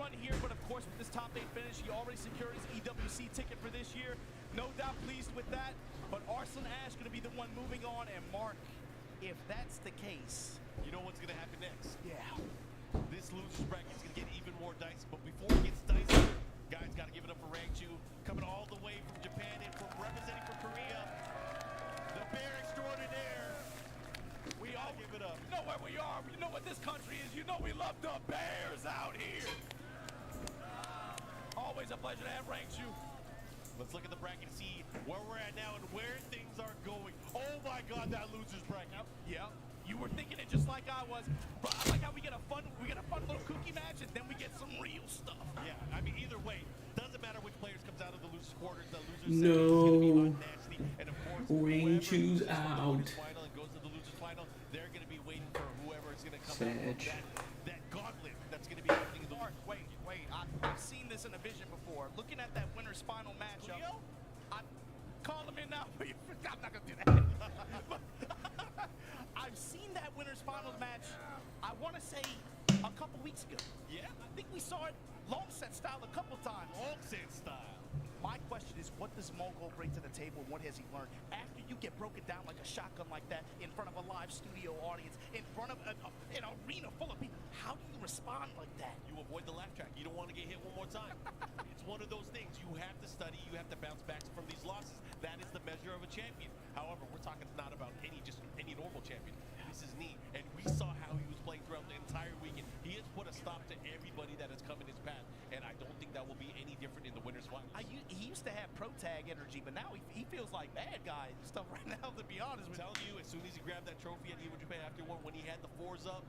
fun here, but of course with this top 8 finish, he already secured his EWC ticket for this year. No doubt pleased with that, but Arslan Ash going to be the one moving on, and Mark, if that's the case, you know what's going to happen next? Yeah. This loser's bracket is going to get even more dicey, but before it gets dicey, guys got to give it up for Rangchu, coming all the way from Japan and from representing for Korea, the Bear Extraordinaire. We all give it up. You know where we are. You know what this country is. You know we love the Bears out here. Always a pleasure to have Rangchu. Let's look at the bracket and see where we're at now and where things are going. Oh my God, that loser's bracket. Yep. You were thinking it just like I was. Bro, I like how we get a fun little cookie match and then we get some real stuff. Yeah, I mean either way, doesn't matter which players comes out of the losers quarters, the losers No. nasty. And of course, Rangchu's out. Final and goes to the losers final, they're gonna be waiting for whoever is gonna come out that gauntlet that's gonna be happening in the Wait. I've seen this in a vision before. Looking at that winner's final matchup. Call him in now. I'm not gonna do that. I've seen that winner's finals match, I want to say, a couple weeks ago. Yeah? I think we saw it long set style a couple times. Long set style. My question is, what does Mogul bring to the table, and what has he learned? After you get broken down like a shotgun like that in front of a live studio audience, in front of an arena full of people, how do you respond like that? You avoid the laugh track. You don't want to get hit one more time. It's one of those things. You have to study. You have to bounce back from these losses. That is the measure of a champion. However, we're talking not about just any normal champion. This is neat, and we saw how he was playing throughout the entire weekend. He has put a stop to everybody that has come in his path, and I don't think that will be any different in the winners' finals. He used to have pro tag energy, but now he feels like bad guy stuff right now, to be honest with you. I'm telling you, as soon as he grabbed that trophy at Evo Japan after one, when he had the fours up,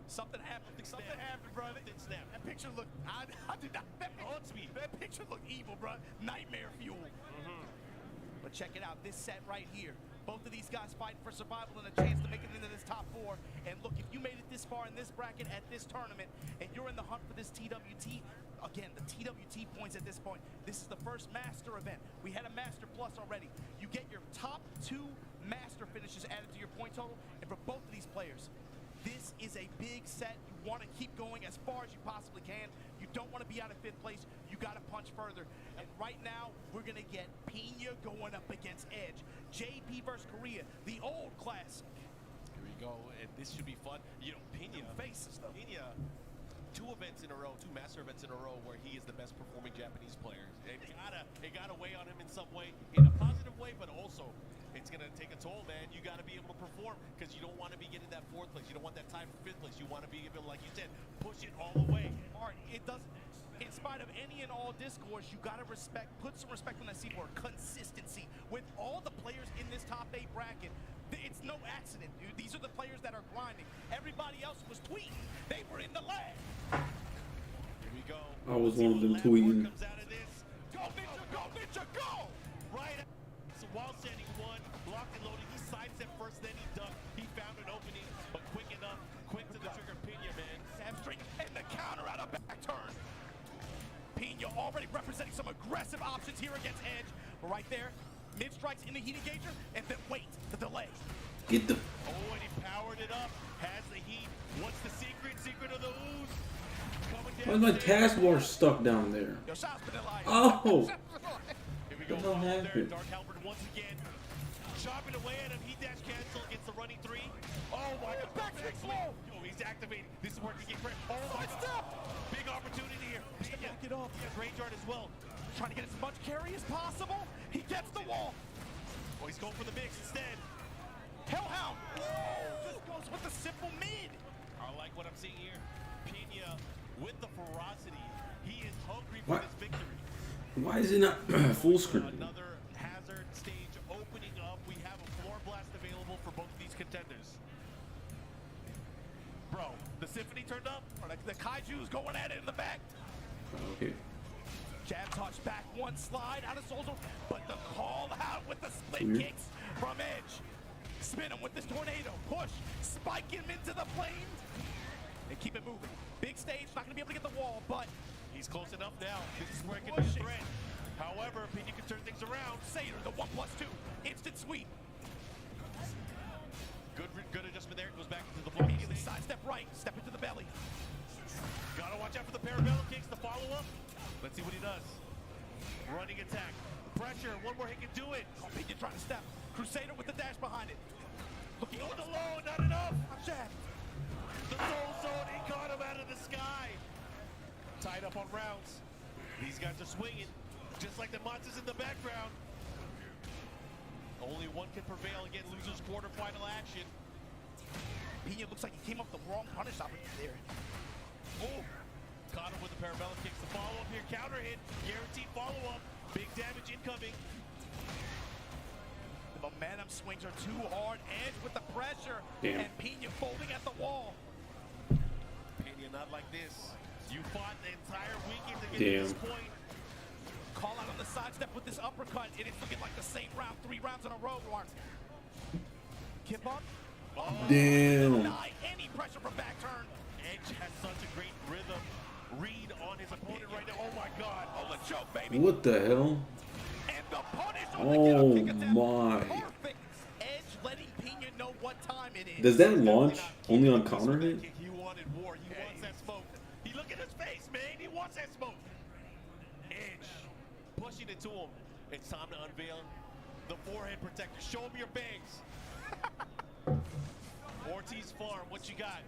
something happened. Something happened, bro. Snap. That picture looked. I did not. That picture looked evil, bro. Nightmare fuel. But check it out. This set right here. Both of these guys fighting for survival and a chance to make it into this top 4. And look, if you made it this far in this bracket at this tournament, and you're in the hunt for this TWT, again, the TWT points at this point. This is the first Master event. We had a Master Plus already. You get your top 2 Master finishes added to your point total, and for both of these players, this is a big set. You want to keep going as far as you possibly can. You don't want to be out of 5th place. You got to punch further. And right now, we're going to get Pina going up against Edge. JP versus Korea, the old classic. Here we go, and this should be fun. You know, Pina faces though. Pina, 2 events in a row, 2 Master events in a row where he is the best performing Japanese player. It gotta weigh on him in some way, in a positive way, but also it's gonna take a toll, man. You gotta be able to perform because you don't want to be getting that 4th place. You don't want that tie for 5th place. You want to be able, like you said, push it all the way. Art, it doesn't. In spite of any and all discourse, you gotta put some respect on that C board. Consistency with all the players in this top 8 bracket. It's no accident, dude. These are the players that are grinding. Everybody else was tweeting. They were in the lag. Here we go. I was one of them tweeting. Comes out of this. Go Ninja, go Ninja, go! Right. So while standing 1, locked and loaded, he sidestepped first, then he ducked. He found an opening, but quick enough, quick to the trigger. Pina, man. Hamstring and the counter out of back turn. Pina already representing some aggressive options here against Edge. Right there, mid strikes in the heat engager, and then wait, the delay. Get the. Oh, and he powered it up. Has the heat. What's the secret of the ooze? Coming down. Why is my taskbar stuck down there? Yo, shots Vanilla Ice. Oh! Here we go. What the hell There, happened? Dark Halberd once again. Chopping away at him. He dash cancel against the running 3. Oh my God. Back kick slow. Yo, he's activating. This is where he can get great. Oh my God. Big opportunity here. Back it off. He has range art as well. Trying to get as much carry as possible. He gets the wall. Oh, he's going for the mix instead. Hellhound. Whoa, just goes with the simple mid. I like what I'm seeing here. Pina with the ferocity. He is hungry for What? this victory. Why is it not full screen? Another hazard stage opening up. We have a floor blast available for both of these contenders. Bro, the symphony turned up. The Kaiju's going at it in the back. Okay. Jab touch back, 1 slide out of Soldier, but the call out with the split Weird. kicks from Edge. Spin him with this tornado, push, spike him into the flames, and keep it moving. Big stage, not gonna be able to get the wall, but He's close enough now. This is where it can be a Pushing. threat. However, Pina can turn things around. Sater, the 1+2, instant sweep. Good adjustment there. Goes back into the block. Immediately sidestep right, step into the belly. Gotta watch out for the parabellum kicks to follow up. Let's see what he does. Running attack. Pressure. One more hit can do it. Oh, Pena trying to step. Crusader with the dash behind it. Looking Going alone. Not enough. Jack. The soul zone. He caught him out of the sky. Tied up on rounds. These guys are swinging. Just like the monsters in the background. Only one can prevail again. Losers quarterfinal action. Pena looks like he came up with the wrong punish opportunity there. Oh, caught him with the parabellum kicks. The follow-up here, counter hit, guaranteed follow-up. Big damage incoming. The momentum swings are too hard. Edge with the pressure. Damn. And Pena folding at the wall. Pena, not like this. You fought the entire weekend to get Damn. to this point. Call out on the sidestep with this uppercut. It is looking like the same round, 3 rounds in a row, Mark. Kip on. Oh, Damn. deny any pressure from back turn. Edge has such a great rhythm read on his opponent right now. Oh my God. Oh, the choke, baby. What the hell? And the punish on the get-up kick attempt. my. Perfect. Edge letting Pena know what time it is. Does that launch only on counter hit? He wanted war. He wants that smoke. He look at his face, man. He wants that smoke. Edge pushing it to him. It's time to unveil the forehead protector. Show him your bangs. Ortiz Farm, what you got?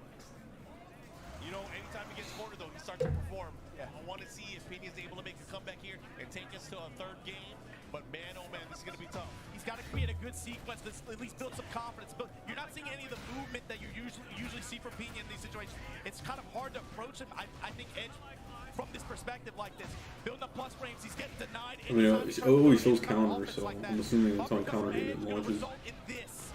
You know, anytime he gets cornered, though, he starts to perform. Yeah. I want to see if Pena's able to make a comeback here and take us to a 3rd game. But man, oh man, this is going to be tough. He's got to create a good sequence to at least build some confidence. But you're not seeing any of the movement that you usually see from Pena in these situations. It's kind of hard to approach him. I think Edge, from this perspective like this, building up plus frames, he's getting denied. I mean, it always shows counter, so I'm assuming it's on counter hit. It launches. In this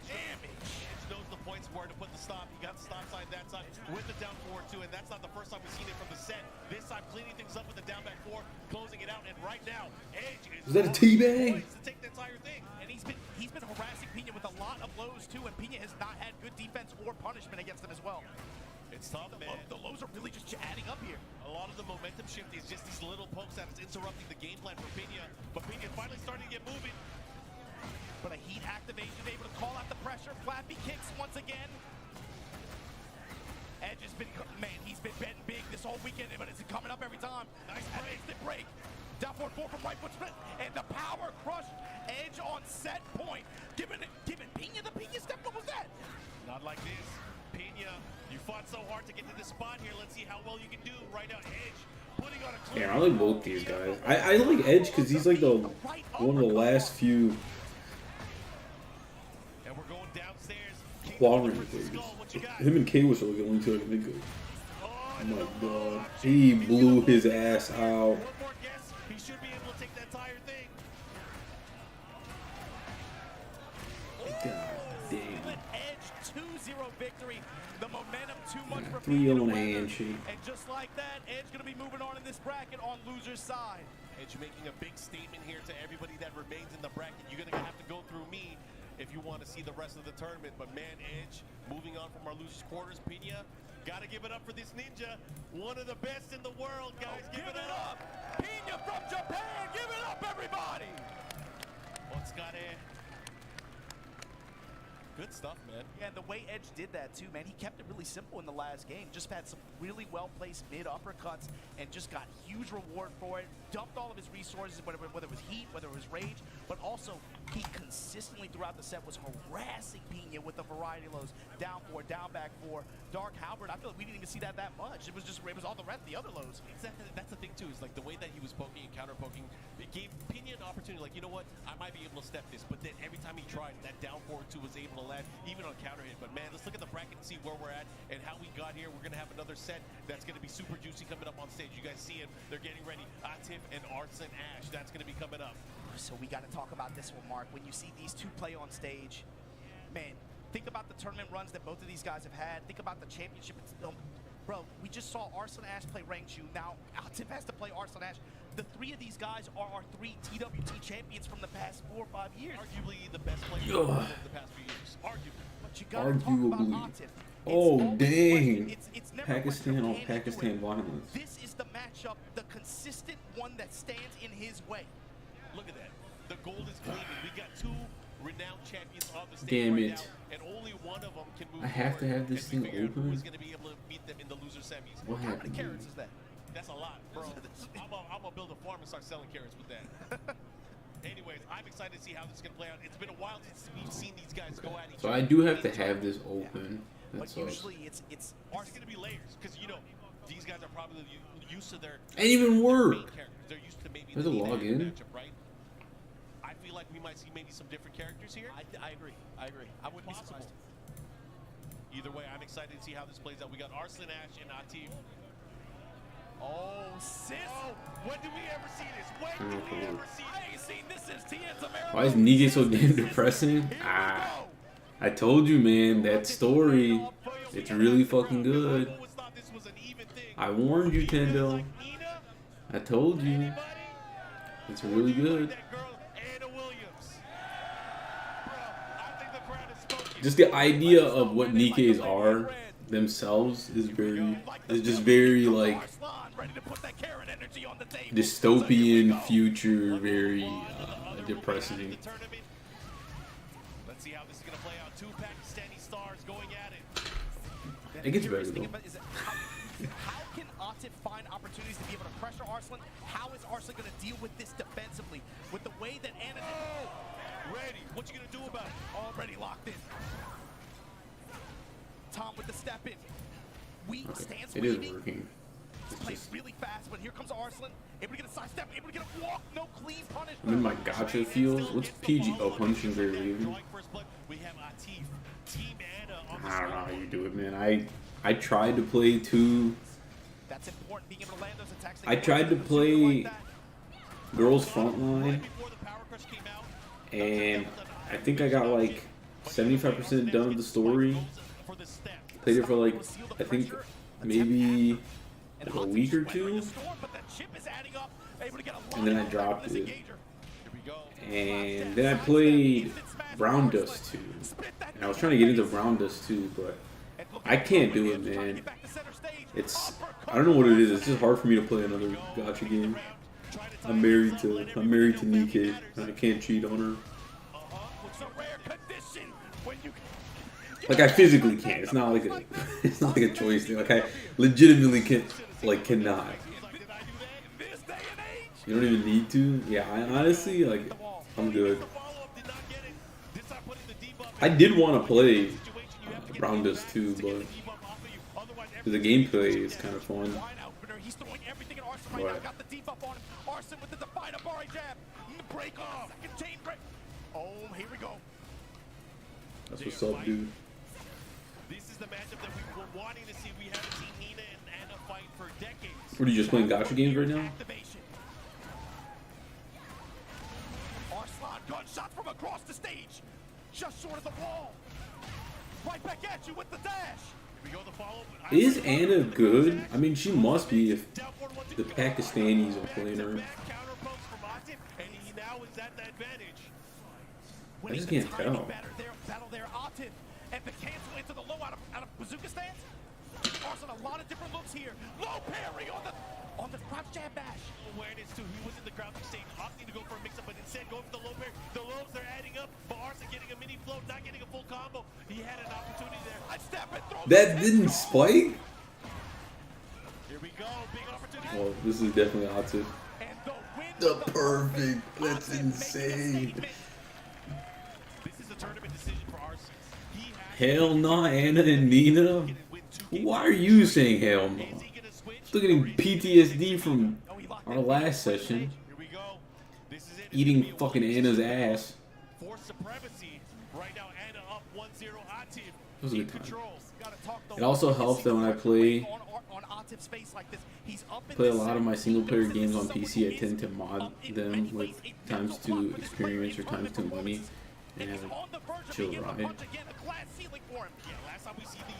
damage. Edge knows the points where to put the stop. He got the stop side, that side, with the down forward too. And that's not the first time we've seen it from the set. This time cleaning things up with the down back 4, closing it out. And right now, Edge is that a teabag? to take the entire thing. And he's been harassing Pena with a lot of lows too, and Pena has not had good defense or punishment against him as well. It's tough, man. The lows are really just adding up here. A lot of the momentum shift is just these little pokes that is interrupting the game plan for Pena. But Pena finally starting to get moving. But a heat activation, able to call out the pressure. Flappy kicks once again. Edge has been, man, he's been betting big this whole weekend, but it's coming up every time. Nice break. Instant break. Down forward 4 from right foot split. And the power crush. Edge on set point. Giving Pena the Pena step. What was that? Not like this. Pena, you fought so hard to get to this spot here. Let's see how well you can do. Right now, Edge putting on a clear. Yeah, I like both these guys. I like Edge because he's like the one of the last few And we're going downstairs. quadrant players. Him and K was really the only 2 I can think of. Oh my god. He blew his ass out. One more guess. He should be able to take the entire thing. God damn. With Edge 2-0 victory. The momentum too much for 3 Pena to on a weather. handshake. And just like that, Edge going to be moving on in this bracket on loser's side. Edge making a big statement here to everybody that remains in the bracket. You're going to have to go through me if you want to see the rest of the tournament. But man, Edge, moving on from our loser's quarters. Pena, got to give it up for this ninja. One of the best in the world, guys. Give it up. Pena from Japan. Give it up, everybody. Otsukare. Good stuff, man. Yeah, and the way Edge did that too, man, he kept it really simple in the last game. Just had some really well-placed mid uppercuts and just got huge reward for it. Dumped all of his resources, whether it was heat, whether it was rage, but also he consistently throughout the set was harassing Pena with the variety lows. Down 4, down back 4, Dark Halberd. I feel like we didn't even see that much. It was all the rest, the other lows. That's the thing too, is like the way that he was poking and counter poking, it gave Pena an opportunity, like, you know what, I might be able to step this, but then every time he tried, that down forward 2 was able to land, even on counter hit. But man, let's look at the bracket and see where we're at and how we got here. We're gonna have another set that's gonna be super juicy coming up on stage. You guys see it, they're getting ready. Atif and Arson Ash, that's gonna be coming up. So we got to talk about this one, Mark. When you see these 2 play on stage, man, think about the tournament runs that both of these guys have had. Think about the championship. Bro, we just saw Arson Ash play Rangju. Now, Atif has to play Arson Ash. The 3 of these guys are our 3 TWT champions from the past 4 or 5 years. Arguably the best players in the world over the past few years. Arguably. But you got to talk about Arguably. Atif. Oh, always dang. it's never a question Pakistan of on can he do it. Pakistan violence. This is the matchup, the consistent one that stands in his way. Look at that. The gold is gleaming. We got 2 renowned champions on the stage Damn right it. now, and only one of them can move I have to forward, have this and we thing figured open? Who's going to be able to beat them in the loser semis? What How many happened? carrots is that? That's a lot, bro. I'm gonna build a farm and start selling carrots with that. Anyways, I'm excited to see how this is gonna play out. It's been a while since we've seen these guys go at each So other. I do have to have this open. That But sucks. usually it's It's gonna be layers, because you know these guys are probably used to their Ain't even work. main characters. They're used to maybe There's the a lead login. matchup, right? I feel like we might see maybe some different characters here. I agree. I agree. I wouldn't be surprised. Either way, I'm excited to see how this plays out. We got Arslan, Ash, and Atif. Oh, sis. Oh, when do we ever see this? When do we ever see I ain't seen this since TN's America. Why is Nige so damn depressing? Ah, I told you, man. That story, it's really fucking good. I warned you, Tendo. I told you. It's really good. Just the idea of what Nikes are themselves is just very like dystopian future, very depressing. Let's see how this is going to play out. Two Pakistani stars going at it. It gets better though. How can Atif find opportunities to be able to pressure Arslan? How is Arslan going to deal with this defensively? With the way that Anna... Ready. What you going to do about it? Already locked in. Tom with the step in. Weak stance. It is working. Plays really fast, but here comes Arslan. Able to get a side step, able to get a walk, no clean punishment. I'm in my gotcha feels. What's PG? Oh, punching very even. We have Atif, Team Anna on the I don't know how scoreboard. you do it, man. I tried to play two. That's important, being able to land those attacks. I tried to play girls frontline, Before the power crush came out, and I think I got like 75% done with the story. for the step. Played it for like, I think maybe like a week or two, and then I dropped it. Here we go. And then I played Brown Dust 2, and I was trying to get into Brown Dust 2, but I can't do it, man. It's, I don't know what it is. It's just hard for me to play another gacha game. I'm married to Nikke, and I can't cheat on her. Like I physically can't. It's not like a choice thing. Like I legitimately cannot. You don't even need to. Yeah, I honestly I'm good. I did want to play Brown Dust 2, but the gameplay is kind of fun. He's throwing everything at Arslan right now. Got the debuff on him. Arslan with the Define Abari jab. Break off. Second chain break. Oh, here we go. That's what's up, dude. This is the matchup that we were wanting to see. We haven't seen Nina and Anna fight for decades. What are you just playing gacha games right now? Activation. Arslan gunshot from across the stage. Just short of the wall. Right back at you with the dash. Here we go, the follow. Is Anna good? I mean, she must be if the Pakistanis are playing her. And he now is at the advantage. I just can't tell. Battle there, Atif. And the cancel into the low out of bazooka stance. Arslan, a lot of different looks here. Low parry on the crouch jab bash. Awareness too. He was in the crouching stage, opting to go for a mix-up, but instead going for the low parry. The lows are adding up, but Arslan getting a mini float, not getting a full combo. He had an opportunity there. I step and throw. That didn't spike? Here we go, big opportunity. Well, this is definitely Atif. And the win The with perfect. Atif That's making a insane. statement. This is a tournament decision for Arslan. He has Hell no, Anna and Nina. Why are you saying hell no? Still getting PTSD from our last session. Here we go. This is it. Eating fucking Anna's ass. For supremacy. Right now, Anna up 1-0. Atif It was a in good time. control. It also helps that when I play a lot of my single player games on PC, I tend to mod them with times 2 experience or times 2 money and have a chill ride.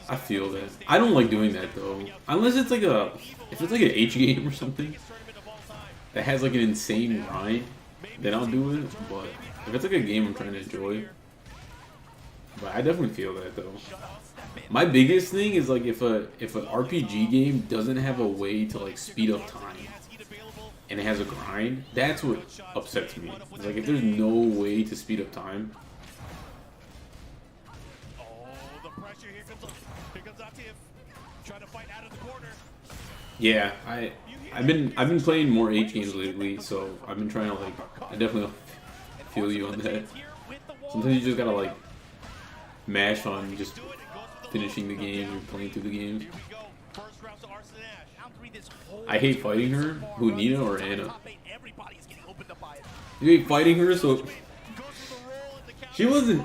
I feel that. I don't like doing that though. Unless it's like if it's like an H game or something that has like an insane grind, then I'll do it. But if it's like a game I'm trying to enjoy, but I definitely feel that though. My biggest thing is like if an RPG game doesn't have a way to like speed up time and it has a grind, that's what upsets me. It's like if there's no way to speed up time, Yeah, I've been playing more H games lately, so I've been trying to like. I definitely feel you on that. Sometimes you just gotta like mash on just finishing the game or playing through the game. I hate fighting her. Who, Nina or Anna? You hate fighting her, so she wasn't.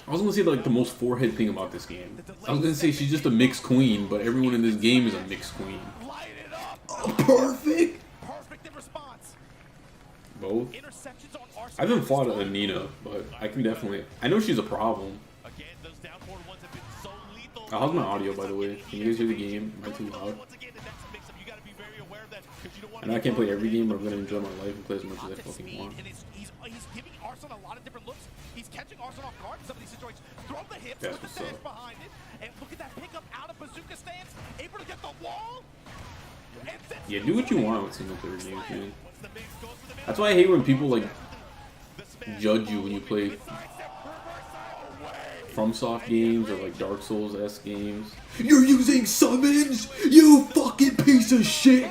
I was gonna say like the most forehead thing about this game. I was gonna say she's just a mixed queen, but everyone in this game is a mixed queen. Oh, perfect. Perfect in response. Both. I haven't fought a Nina, but I can definitely. I know she's a problem. How's my audio, by the way? Can you guys hear the game? Am I too loud? I know I can't play every game, but I'm gonna enjoy my life and play as much as I fucking want. He's giving Arson a lot of different looks. He's catching Arson off guard in some of these situations. Throw the hips, That's put the what's dash up. behind it, and look at that pickup out of bazooka stance, able to get the wall. Yeah, do what you want with single player games, man. That's why I hate when people like judge you when you play FromSoft games or like Dark Souls-esque games. You're using summons, you fucking piece of shit!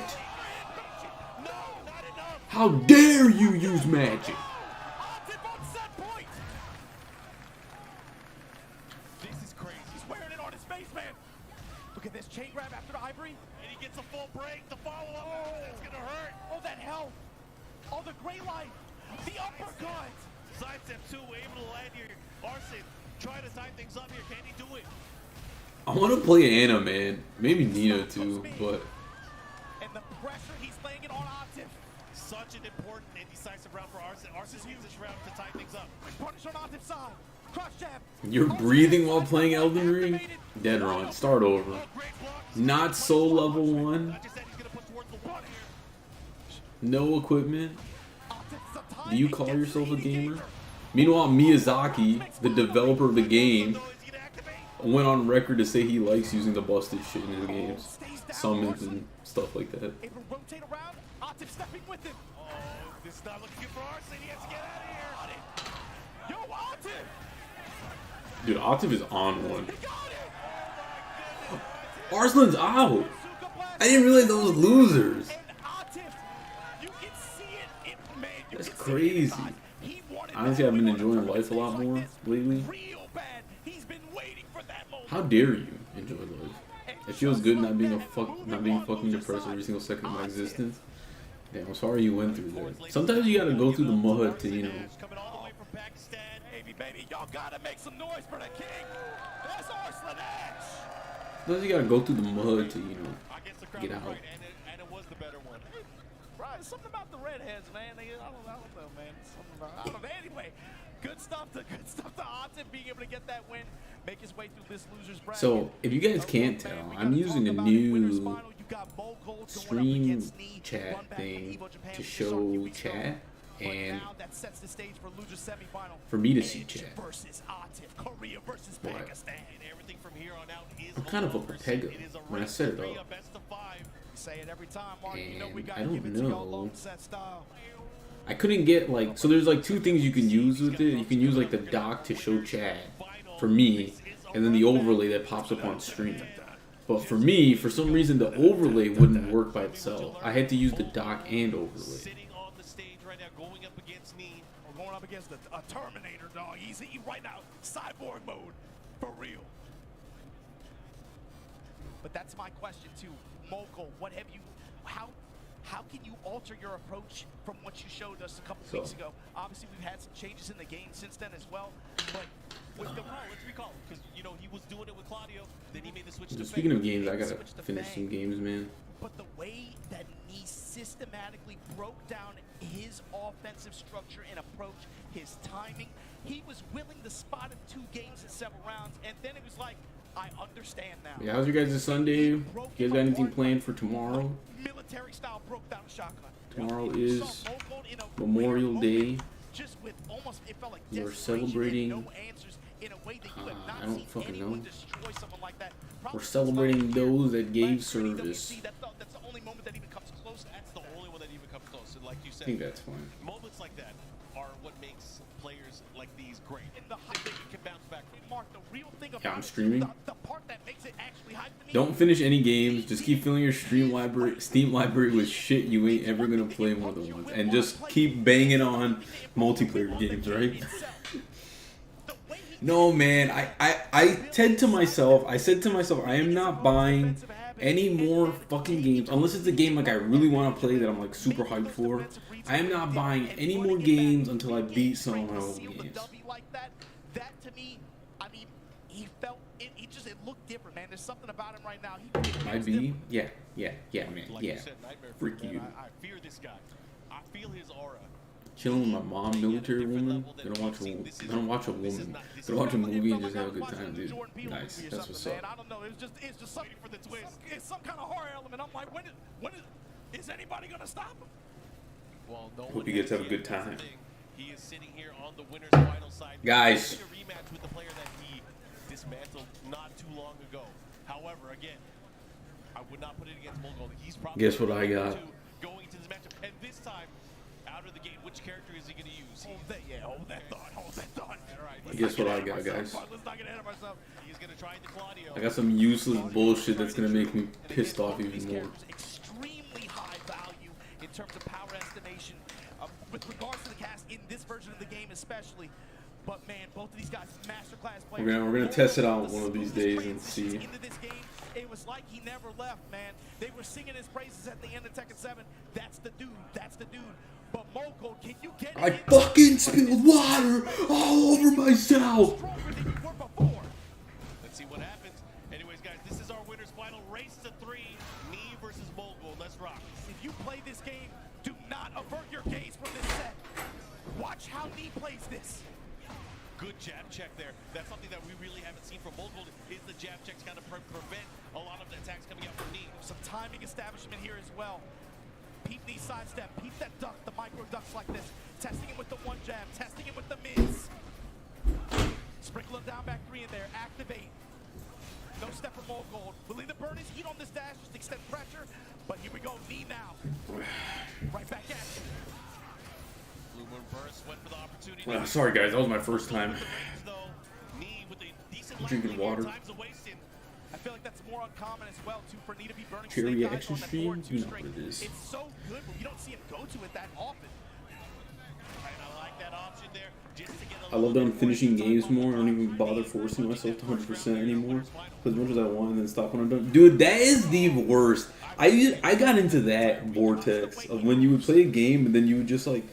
How dare you use magic? This is crazy. He's wearing it on his face, man. Look at this chain grab after the ivory. And he gets a full break. The follow-up. That's gonna hurt. Oh, that health. Oh, the gray light. The uppercut. Sidestep 2, able to land here. Arson, try to tie things up here. Can he do it? I want to play Anna, man. Maybe Nina too, but And the pressure he's laying it on Atif. Such an important and decisive round for Arson. Arson needs this round to tie things up. Punish on Atif's side. Crush jab. you're breathing while playing Elden Ring? Dead wrong. Start over. Not soul level 1. No equipment. Do you call yourself a gamer? Meanwhile, Miyazaki, the developer of the game, went on record to say he likes using the busted shit in his games. Summons and stuff like that. Able to rotate around. Atif stepping with him. Oh, this is not looking good for Arson. He has to get out of here. Yo, Atif. Dude, Atif is on one. He got it. Arslan's out. I didn't realize those losers. And Atif, you can see it. Man, you That's can see it crazy. inside. He wanted Honestly, that. I've been He wanted enjoying to life a lot more lately. Real bad. He's been waiting for that moment. How dare you enjoy life? It feels good not being fucking depressed every single second of my existence. Damn, I'm sorry you went through that. Sometimes you gotta go through the mud to, you know. Coming all the way from Pakistan. Baby, y'all gotta make some noise for the king. That's Arslan Edge. Sometimes you gotta go through the mud to, you know, I guess the crowd get was out. right, and it was the better one. Right, something about the redheads, man. I don't know, man. Something about, I don't know. Anyway, good stuff to Atif being able to get that win, make his way through this loser's bracket. So, if you guys can't tell, I'm using a new stream chat thing to show chat and for me to see chat. But I'm kind of a Protega when I set it up. And I don't know. I couldn't get like, so there's like two things you can use with it. You can use like the dock to show chat for me, and then the overlay that pops up on stream. But for me, for some reason, the overlay wouldn't work by itself. I had to use the dock and overlay. Sitting on the stage right now, going up against me. We're going up against a Terminator, dog. He's right now, cyborg mode, for real. But that's my question too, Moko. What have you? How can you alter your approach from what you showed us a couple weeks ago? Obviously, we've had some changes in the game since then as well. But With the let's recall, because you know he was doing it with Claudio, then he made the switch to Speaking Fang. of games, I gotta finish some games, man. But the way that he systematically broke down his offensive structure and approach, his timing, he was willing to spot in 2 games in several rounds, and then it was like, I understand now. Yeah, how's your guys' Sunday? You guys got anything planned for tomorrow? Military style broke down shotgun. Tomorrow is Memorial Day. Just with almost, it felt like We're desperation and celebrating. no answers in a way that you have I not don't seen fucking anyone know. destroy someone like that. We're Probably celebrating since last year. those that gave Last city service. WC, that's the only moment that even comes close. That's the only one that even comes close. And like you I said, think that's fine. moments like that, are what makes players like these great. The They can bounce back from. Mark, the real thing about Yeah, I'm it, streaming. the part that makes it actually hype to me. Don't finish any games. Just keep filling your Steam library with shit you ain't ever gonna play more than once, and just keep banging on multiplayer games, right? No, man. I said to myself, I am not buying any more fucking games unless it's a game like I really want to play that I'm like super hyped for. I am not buying any more games until I beat some of my old games. That to me, I mean, he felt it. It looked different, man. There's something about him right now. Might be, yeah, man, Like yeah. you said, Nightmare Freak Fuel, you. man, I fear this guy. I feel his aura. Chilling with my mom, military woman. Gonna watch a woman. Gonna watch a movie and just have a good time, dude. Nice. That's what's up. I don't know. It's just something for the twist. It's some kind of horror element. I'm like, when is anybody gonna stop him? Well, no Hope one you guys have a has good yet. That's the time. thing. He is sitting here on the winner's final side. Guys. He's getting a rematch with the player that he dismantled not too long ago. However, again, I would not put it against Mogul. He's probably Guess what I got? going to this matchup, and this time, out of the gate, which character is he going to use? Hold that thought. Hold that thought. All right. Guess what I got, guys? Let's not get ahead of ourselves. He's going to try the Claudio. I got some useless bullshit that's gonna make me pissed off even more. Extremely high value in terms of power estimation with regards to the cast in this version of the game, especially. But man, both of these guys, masterclass players. We're gonna test it out one of these days and see. Into this game, it was like he never left, man. They were singing his praises at the end of Tekken 7. That's the dude. That's the dude. But Mogul, can you get? I fucking spilled water all over myself. Stronger than you were before. Let's see what happens. Anyways, guys, this is our winner's final race to 3. Me versus Mogul. Let's rock. If you play this game, do not avert your gaze from this set. Watch how Nee plays this. Good jab check there. That's something that we really haven't seen from Mogul, is the jab checks kind of prevent a lot of the attacks coming out from Nee. Some timing establishment here as well. Peep Nee sidestep, peep that duck, the micro ducks like this. Testing him with the one jab, testing him with the mids. Sprinkle him down back 3 in there, activate. No step from Mogul. Will he burn his heat on this dash, just extend pressure? But here we go, Nee now. Right back at you. Blue Moon Burst went for the opportunity. Well, sorry guys, that was my first time drinking water. I feel like that's more uncommon as well, too, for Nee to be burning Cherry snake eyes action on that stream? 4-2 You know string. what it is. It's so good, but you don't see him go to it that often. And I like that option there, just to get I a love that I'm little bit finishing more games time more. I don't on even the bother clock. forcing myself to 100% anymore. Because as much as I want and then stop when I'm done. Dude, that is the worst. I got into that vortex of when you would play a game and then you would just like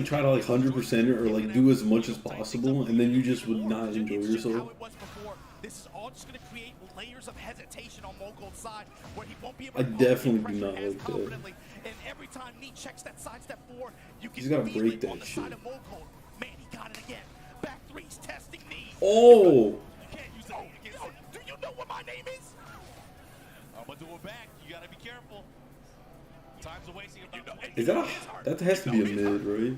try to like 100% it or like do as much as possible and then you just would not enjoy yourself. This is all just going to create layers of hesitation on Mogul's side where he won't be able I to definitely do not as like that. confidently. And every time Nee checks that sidestep 4, you can He's gotta feel break it that on the shit. side of Mogul. Man, he got it again. Back 3's testing Nee. Oh! You can't use it against it. Do you know what my name is? I'm gonna do it back. You gotta be careful. Time's a wasting. Is that that has to be a mid, right?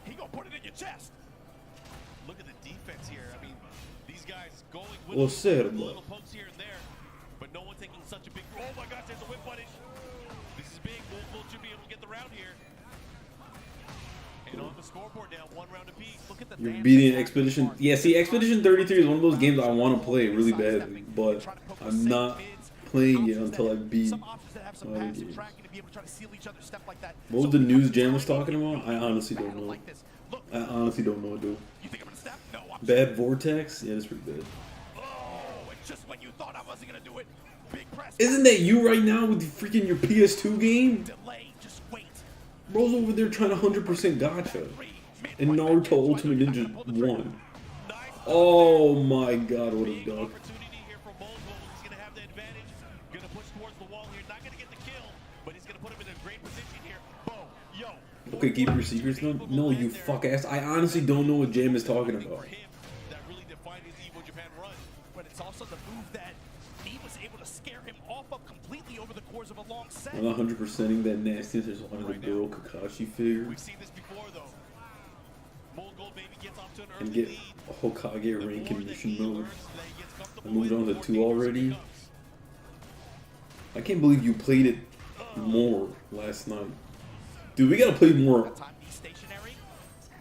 He gonna put it in your chest. Look at the defense here. I mean, these guys going Well with said, little pokes here and there, but no one taking such a big. Oh my gosh, there's a whip punish. This is big. Bull should be able to get the round here. And on the scoreboard now, 1 round apiece. Look at the. You're beating Expedition. Yeah, see, Expedition 33 is one of those games I want to play really badly, but I'm not playing it until I beat Some options that have some other passive games. tracking to be able to try to seal each other, stuff like that. What was the news Jam was talking about? I honestly don't know. Like this. Look, I honestly don't know, dude. you think I'm gonna step? No, I'm Bad Vortex? Yeah, that's pretty bad. Oh, and just when you thought I wasn't gonna do it, big press. Isn't that you right now with freaking your PS2 game? Delay, just wait. Bro's over there trying to 100% gotcha. And Naruto Ultimate Ninja 1. Oh my god, what a Big duck. opportunity here for Mogul. He's gonna have the advantage. Gonna push towards the wall here. Not gonna get the kill, but he's gonna put him in a great position here. Boom, yo. Okay, keep your secrets though? No, you fuck ass. I honestly don't know what Jam is talking about. For him, that really defined his Evo Japan run. But it's also the move that he was able to scare him off of completely over the course of a long set. I'm not 100%ing that nastiness. There's one of the girl Kakashi figure. We've seen this before though. Mogul maybe gets off to an And early get lead. a Hokage rank in mission mode. Learns that he gets comfortable I moved with, on to the 2 more already. dangerous it I can't believe you played it more last night. Dude, we gotta play more Time to be stationary.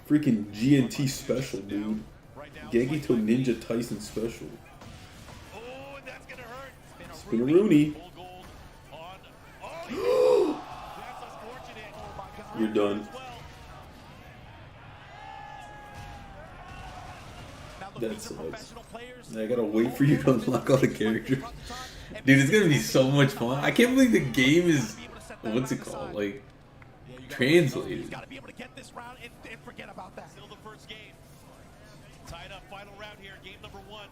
freaking GNT special, dude. Gangito Ninja Tyson special. Oh, and that's gonna hurt. Spin a Rooney. Full gold on. Oh, that's unfortunate. Oh my God. You're done. Well, Now look, That these are sucks. professional players. I gotta wait for you to unlock all the characters. Dude, it's gonna be so much fun. I can't believe the game is, what's it called, like, translated. He's got to be able to get this round and forget about that. still the first game. Tied up, final round here, game number 1.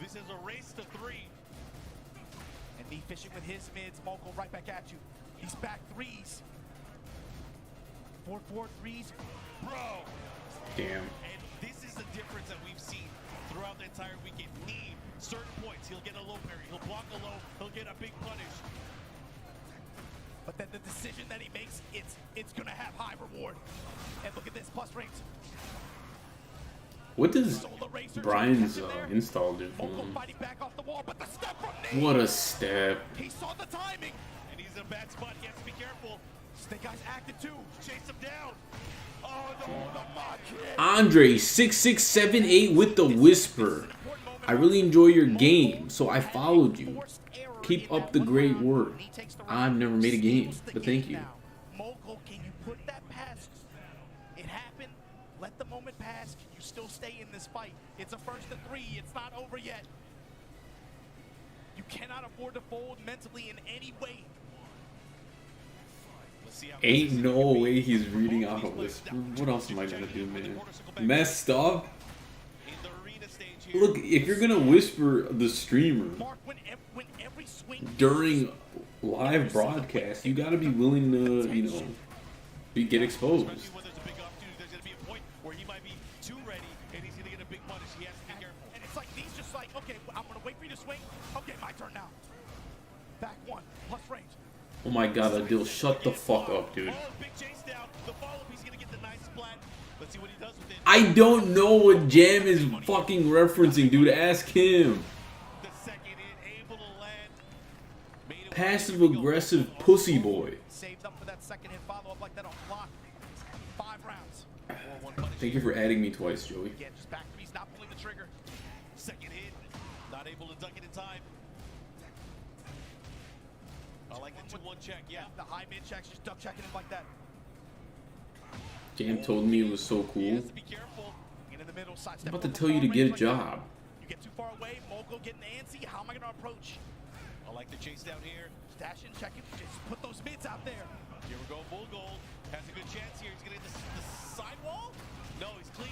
This is a race to 3. And me fishing with his mids, Mogul right back at you. He's back threes. 4-4 threes. Bro, Damn. and this is the difference that we've seen throughout the entire weekend. Need certain points. He'll get a low parry. He'll block a low. He'll get a big punish. But then the decision that he makes, it's gonna have high reward. And look at this plus range. What does Solar Racer Brian's catch him there. install do for Mogul him? fighting back off the wall, but the step from Nate. What a step. He saw the timing. And he's in a bad spot. He has to be careful. Snake Eyes acted too. Chase him down. Oh, the mod kid. Andre 6678 with the whisper. I really enjoy your game, so I followed you. Keep up the great work. I've never made a game, but thank you. Mogul, can you put that past? It happened. Let the moment pass. Can you still stay in this fight? It's a first to 3. It's not over yet. You cannot afford to fold mentally in any way. Let's see how Ain't no way he's reading off a whisper. What else am I gonna do, man? Messed up? in the arena stage here. Look, if you're gonna whisper the streamer Mark, when every swing during live broadcast, you gotta be willing to, you know, get exposed. Especially when there's a big opportunity, there's going to be a point where he might be too ready and he's going to get a big punish. He has to be careful. and it's like he's just like, okay, I'm gonna wait for you to swing. Okay, my turn now. Back 1 plus range. Oh my god, Adil, shut the fuck up, dude. Oh, big chase down. The follow-up, he's going to get the nice splat. Let's see what he does with it. I don't know what Jam is fucking referencing, dude. Ask him. The second in, able to land. Made it Passive aggressive pussy boy. Saved up for that second hit follow up like that on block. 5 rounds. 4-1 punish. Thank you for adding me twice, Joey. Again, just back threes, not pulling the trigger. Second hit. Not able to duck it in time. I like the 2-1 check, yeah. The high mid checks, just duck checking him like that. Jam told me it was so He cool. has to be careful. In the middle, side I'm step. about to over tell you to far get a range like that. job. You get too far away, Mogul getting antsy. How am I gonna approach? I like the chase down here. Dash in, check it, just put those mids out there. Here we go, Bull Gold. Has a good chance here. He's going to hit the sidewall? No, he's clean.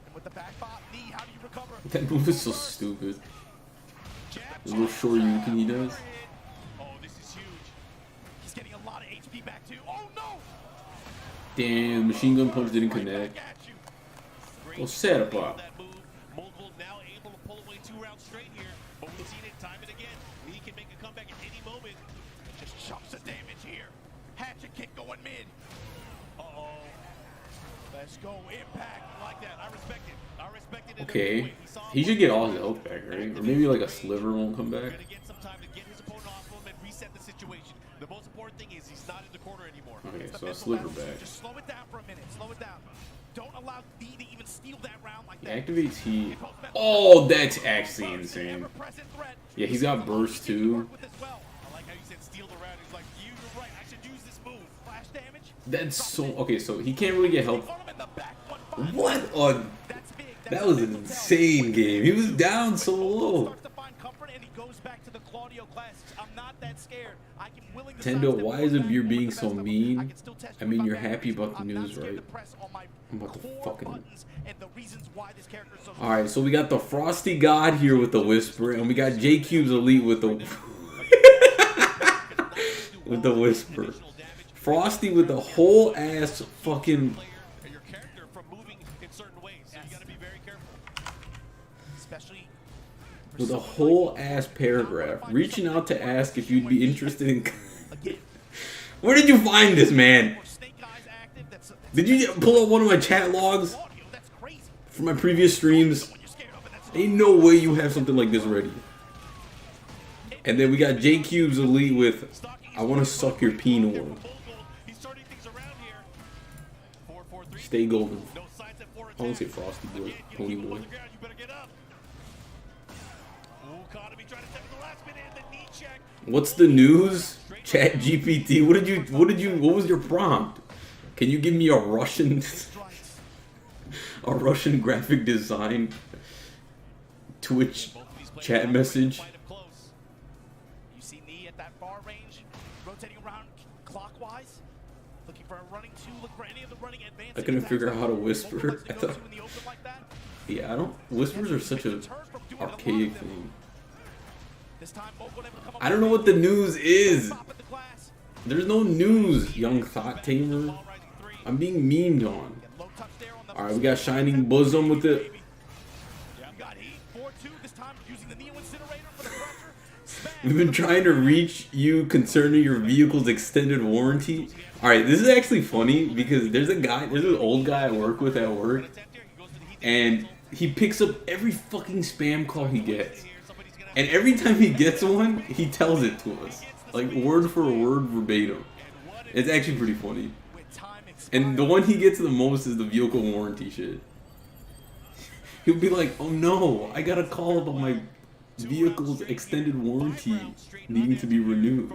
And with the back bot, knee, how do you recover? That move is so stupid. Jab, The little short Yukin he does. Oh, this is huge. He's getting a lot of HP back too. Oh no! Damn, machine gun punch didn't Right connect. back at you. Great Well, set up. that move. Mogul now able to pull away 2 rounds straight here, but we've seen it time and again. He can make a comeback at any moment. Just chunks of damage here. Hatchet kick going mid. Uh-oh. Let's go, impact. I like that. I respect it. I respect it. in every Okay, way. saw he him should get all his health back, right? Or maybe like a sliver won't come back. Gonna get some time to get his opponent off him and reset the situation. The most important thing is he's not in the corner anymore. Okay, The so a mental sliver battle. back. Just slow it down for a minute. Slow it down. Don't allow D to even steal that round like He that. activates heat. Oh, that's actually insane. Ever-present threat. Yeah, he's got burst too. Work with as well. I like how you said steal the round. He's like, you're right. I should use this move. Flash damage. That's so okay. So he can't really get health. On him in the back. 1-5. What a That's big. That's that a was an mental tell. insane game. He was down so low. Starts to find comfort and he goes back to the Claudio classics. I'm not that scared. I can willing to Tendo, sidestep why and is go it back you're over being the so best of them. mean? I can still test I you mean, if you're I'm happy bad. about the I'm news, not scared right? to press on my I'm about to core fucking- buttons and the reasons why this character is so All right, so we got the Frosty God here with the whisper, and we got J Cube's Elite with the with the whisper. Frosty with the whole ass fucking. Your character from moving in certain ways, so you got to be very careful. especially With a whole ass paragraph, reaching out to ask if you'd be interested in. again. Where did you find this, man? Or Snake Eyes active. That's Did you pull up one of my chat logs Claudio. That's crazy. from my previous streams? When you're scared of it, that's Ain't no way you have something like this ready. And then we got J Cube's Elite with I want to suck your penor. He's turning things around. Stay golden. No signs at four I won't say attacks. Frosty Boy, Again, you Pony keep him Boy. on the ground, you better get up. Ooh, caught him. He tried to step in the last minute and the knee check. What's the news? Chat GPT. What was your prompt? Can you give me a Russian graphic design Twitch chat message? You see knee at that far range, rotating around clockwise, looking for a running two, look for any of the running advances. I couldn't figure out how to whisper. I thought, yeah, I don't. Whispers are such a archaic thing. I don't know what the news is. There's no news, young thought tamer. I'm being memed on. Alright, we got Shining Bosom with it. We've been trying to reach you concerning your vehicle's extended warranty. Alright, this is actually funny because there's an old guy I work with at work, and he picks up every fucking spam call he gets. And every time he gets one, he tells it to us. Like, word for word, verbatim. It's actually pretty funny. And the one he gets the most is the vehicle warranty shit. He'll be like, oh no, I got a call about my vehicle's extended warranty needing to be renewed.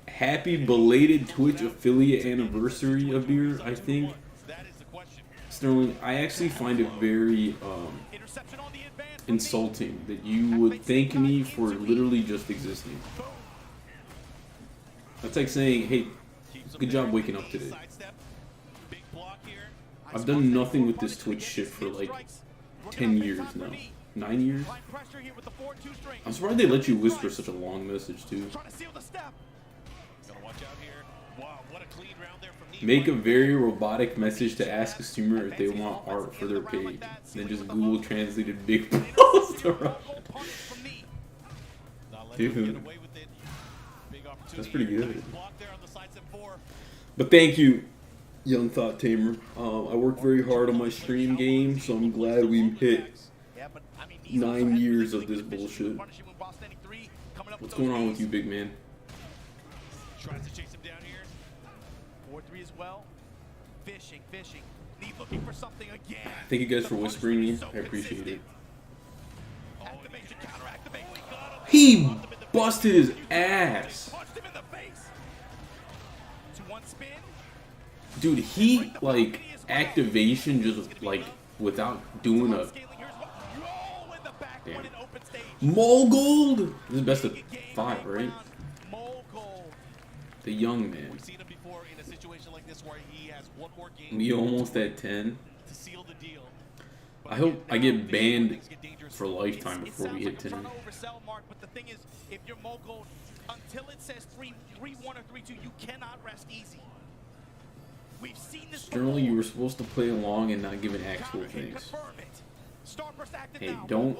Happy belated Twitch affiliate anniversary, Abir, I think. Sterling, I actually find it very insulting that you would thank me for literally just existing. That's like saying, hey, good job waking up today. I've done nothing with this Twitch shit for like 10 years now. 9 years? I'm surprised they let you whisper such a long message too. Make a very robotic message to ask a streamer if they want art for their page. Then just Google translated big post around. Dude, that's pretty good. But thank you, young thought tamer. I worked very hard on my stream game, so I'm glad we hit 9 years of this bullshit. What's going on with you, big man? Tries to chase him down here. 4-3 as well. Fishing. Need looking for something again. Thank you guys for whispering me. I appreciate it. Activation, counter-activation. He busted his ass. Punched him in the face. To one spin. Dude, he, like, activation just, like, without doing a... Damn. Mogold? This is best of 5, right? The young man. We've seen him before in a situation like this where he has one more game. We almost at 10. To seal the deal. I hope I get banned for lifetime before we hit 10. But the thing is, if you're Mogul, until it says 3-1 or 3-2, you cannot rest easy. We've seen this. Generally, you were supposed to play along and not give an actual things. Hey, don't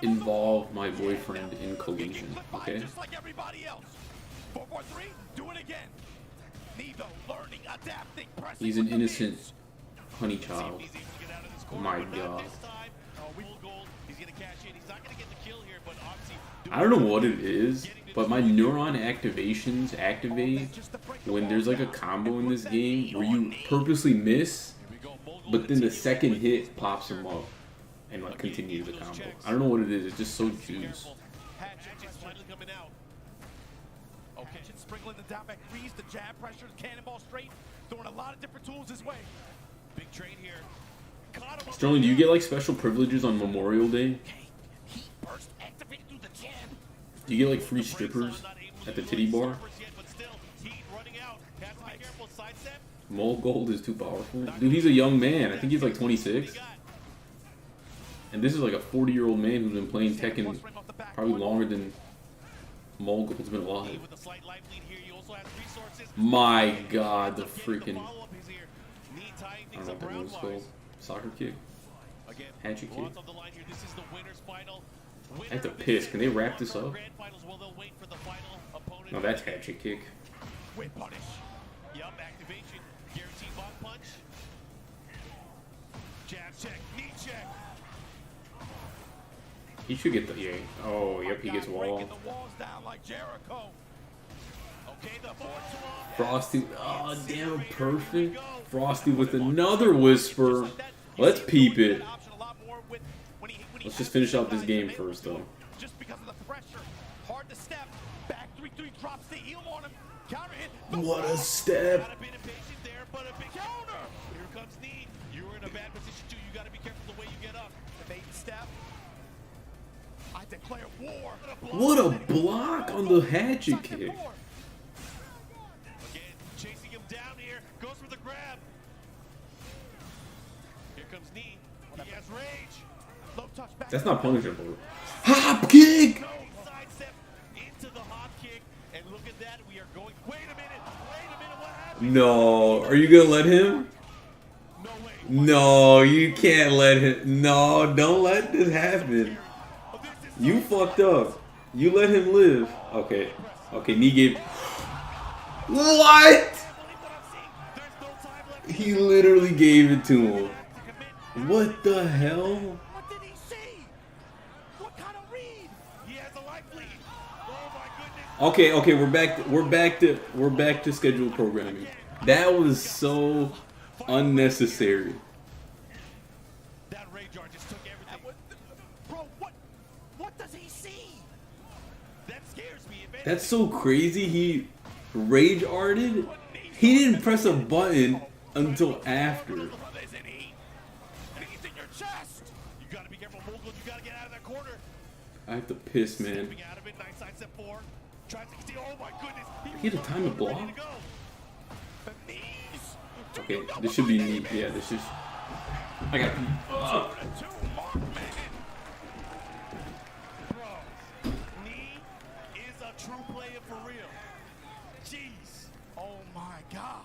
involve my boyfriend in collusion, okay? Just like everybody else. 4-4-3, do it again. Neither learning, adapting, pressing. He's an innocent honey child. Oh my god. I don't know what it is, but my neuron activations activate when there's like a combo in this game where you purposely miss, but then the second hit pops him up and like continues the combo. I don't know what it is, it's just so juice. Sprinkling the down back threes, the jab pressures, cannonball straight, throwing a lot of different tools his way. Big trade here. Sterling, do you get like special privileges on Memorial Day? Do you get like free strippers at the titty bar? Mole Gold is too powerful. Dude, he's a young man. I think he's like 26. And this is like a 40-year-old man who's been playing Tekken probably longer than Mole Gold's been alive. My god, the freaking... I don't know what that move's called. Soccer kick? Hatchet kick? I have to piss. Can they wrap this up? No, that's hatchet kick. He should get the... Yeah. Oh, yep, he gets wall. Frosty. Oh, damn, perfect. Frosty with another whisper. Let's peep it. Let's just finish out this game first, though. Just because of the pressure. Hard to step. Back 3-3 drops the heel on him. Counter hit. What a step. Got a bit impatient there, but a big counter. Here comes knee. You're in a bad position too. You got to be careful the way you get up. The bait step. I declare war. What a block on the hatchet kick. Again, chasing him down here. Goes for the grab. Here comes knee. He has rage. Low touch back. That's not punishable. Hop kick! Sidestep into the hop kick. And look at that. We are going. Wait a minute. What happened? No. Are you going to let him? No way. No, you can't let him. No, don't let this happen. You fucked up. You let him live. Okay. Okay, knee gave. What? He literally gave it to him. What the hell? What did he see? What kind of read? He has a life lead. Oh my goodness. Okay, okay, we're back to scheduled programming. That was so unnecessary. That rage art just took everything. Bro, what does he see? That scares me. If That's so crazy. He rage arted. He didn't press a button until after. Knees in your chest. You gotta be careful, Mogul. You gotta get out of that corner. I have to piss, man. Stepping out of it, nice side step 4. Tries to steal. Oh my goodness. He had a time to block. Ready to go. The knees. Okay, this should be neat. Yeah, this is. I got. Two mark, man. Bro, knee is a true player for real. Jeez. Oh my God.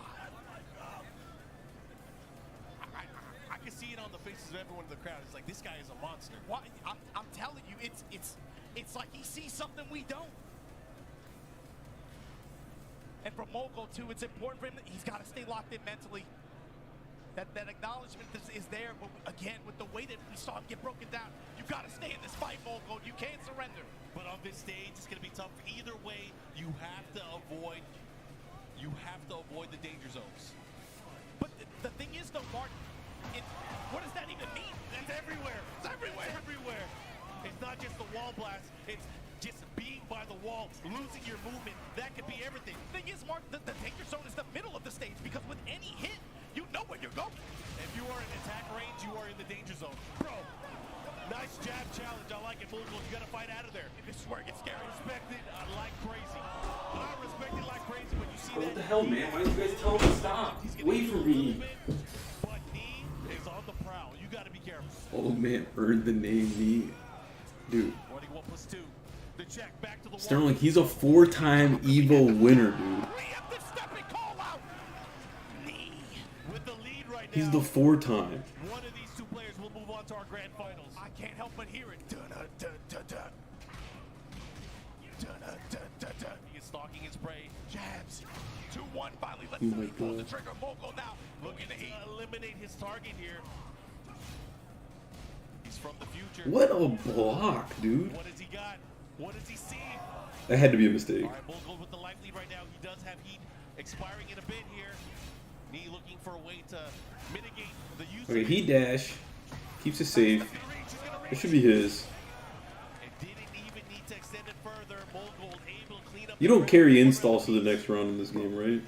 I can see it on the faces of everyone in the crowd. It's like, this guy is a monster. What? I'm telling you, it's like he sees something we don't. And for Mogul too, it's important for him that he's got to stay locked in mentally. That acknowledgement is there, but again, with the way that we saw him get broken down, you got to stay in this fight, Mogul. You can't surrender. But on this stage, it's going to be tough. Either way, you have to avoid the danger zones. But the thing is, though, Martin, what does that even mean? That's everywhere. It's everywhere. It's everywhere. It's not just the wall blast. It's just being by the wall, losing your movement. That could be everything. The thing is, Mark, the danger zone is the middle of the stage because with any hit, you know where you're going. If you are in attack range, you are in the danger zone. Bro, nice jab challenge. I like it, Mogul. You got to fight out of there. This is where it gets scary. Respect it like crazy. I respect it like crazy when you see that. What the hell, man? Why did you guys tell him to stop? Wait for me. But knee is on the prowl. You got to be careful. Oh man, earned the name knee. Dude. 21 plus 2. The check back to the Sterling, he's a 4-time Evo winner, dude. Preemptive stepping call out. Knee. with the lead right now. He's the 4-time. One of these two players will move on to our grand finals. I can't help but hear it. Dun-dun-dun-dun-dun. Dun-dun-dun-dun-dun. He is stalking his prey. Jabs. 2-1 finally lets Oh my him pull the God. trigger. Mogul now looking to heat. Eliminate his target here. He's from the future. What a block, dude. What has he got? What does he see? That had to be a mistake. All right, Mogul with the life lead right now. He does have heat expiring in a bit here. Knee looking for a way to mitigate the use Okay, of he dash. Keeps it safe. It should be his. It didn't even need to extend it further. Mogul able to clean up. You don't carry installs to the next round in this game, right?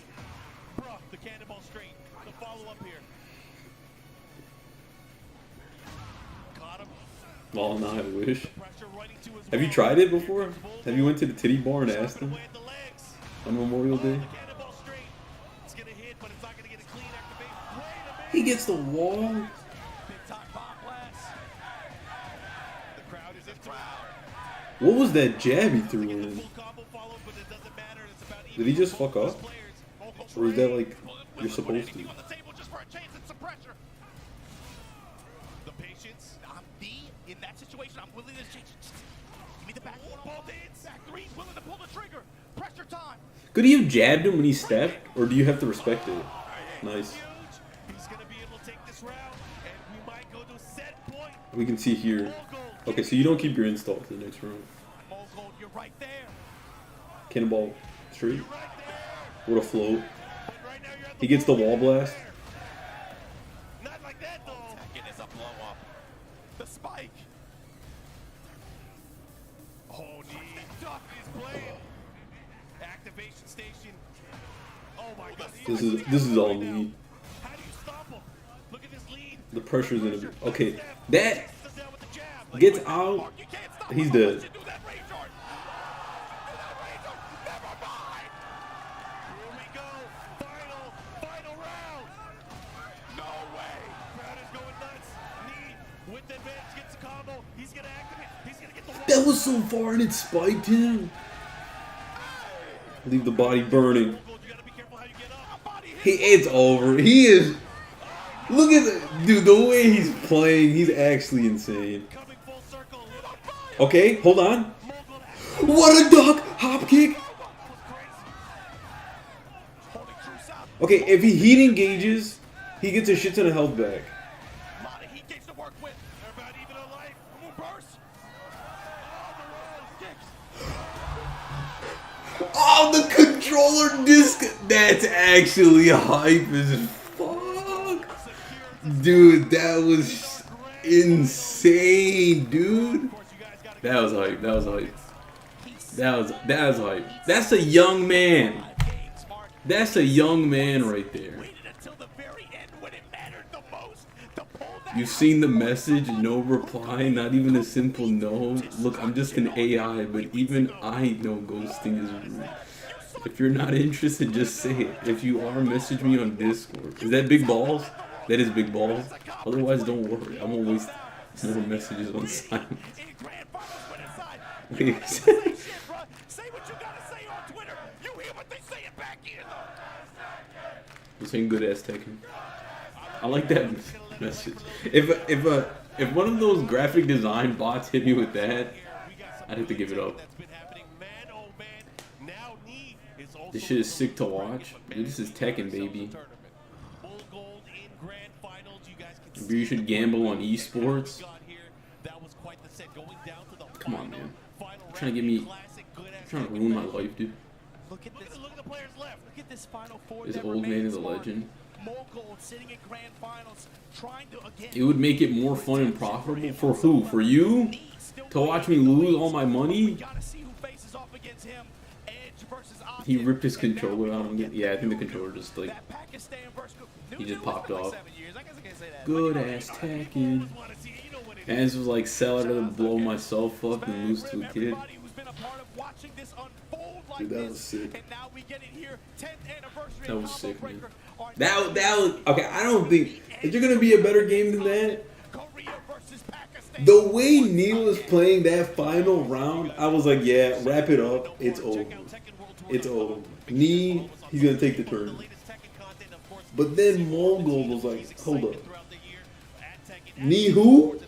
Bruh, the cannonball straight. The follow up here. Got him. Oh, no, I wish. Pressure right into his Have you wall. tried it before? Have you went to the titty bar and asked Chopping him away at the legs. on Memorial Oh, Day? the cannonball straight. It's gonna hit, but it's not gonna get a clean activate. Wait a minute. He gets the wall. Big time bomb blast. The crowd is into it. What was that jab he threw in? Full combo followed, but it doesn't matter. It's about Did he just fuck both up? players. Or is that like you're supposed to? On the table just for a chance and some pressure. The patience. I'm in that situation. I'm willing to change. Give me the back one. Ball dance. Back three. Willing to pull the trigger. Pressure time. Could he have jabbed him when he stepped? Or do you have to respect it? Nice. Huge. He's gonna be able to take this round, and we might go to set point. We can see here. Okay, so you don't keep your install to the next round. Mogul, you're right there. Cannonball straight. Right there. What a float. But right now you're at He gets the wall blast. Not like that though. Tekken is a blow up. The spike. Oh, knee. Duck is playing. Activation station. Oh my God. This is all need. How do you stop him? Look at this lead. The pressure's gonna be okay. That gets out. He's dead. That was so far and it spiked him. Leave the body burning. It's over. He is. Look at the dude. The way he's playing, he's actually insane. Okay, hold on. What a duck! Hop kick. Okay, if he heat engages, he gets a shit ton of health back. Oh, the controller disc. That's actually hype as fuck. Dude, that was insane, dude. That was hype. That was hype. That was hype. That's a young man. That's a young man right there. You've seen the message, no reply, not even a simple no. Look, I'm just an AI, but even I know ghosting is rude. If you're not interested, just say it. If you are, message me on Discord. Is that big balls? That is big balls. Otherwise, don't worry. I'm gonna waste more messages on silence. Wait. Say what you gotta say on Twitter. You hear what they say it back here, though. Saying good ass Tekken. I like that message. If one of those graphic design bots hit me with that, I'd have to give it up. This shit is sick to watch. Dude, this is Tekken, baby. Maybe you should gamble on esports. Come on, man. You're trying to get me. You're trying to ruin my life, dude. Look at this. Look at the players left. Look at this final four. This old man is a legend. Mogul sitting in grand finals, trying to again. It would make it more fun and profitable for who? For you? To watch me lose all my money? He ripped his controller out. Yeah, I think the controller just like he just popped off. Good ass Tekken. And this was like, sell it and blow myself up and lose to a kid. Dude, that was sick. That was sick, man. That was okay. I don't think is there gonna be a better game than that. The way Neil was playing that final round, I was like, yeah, wrap it up. It's over. It's over. Knee, he's gonna take the turn. But then Mogul was like, hold up. Knee who?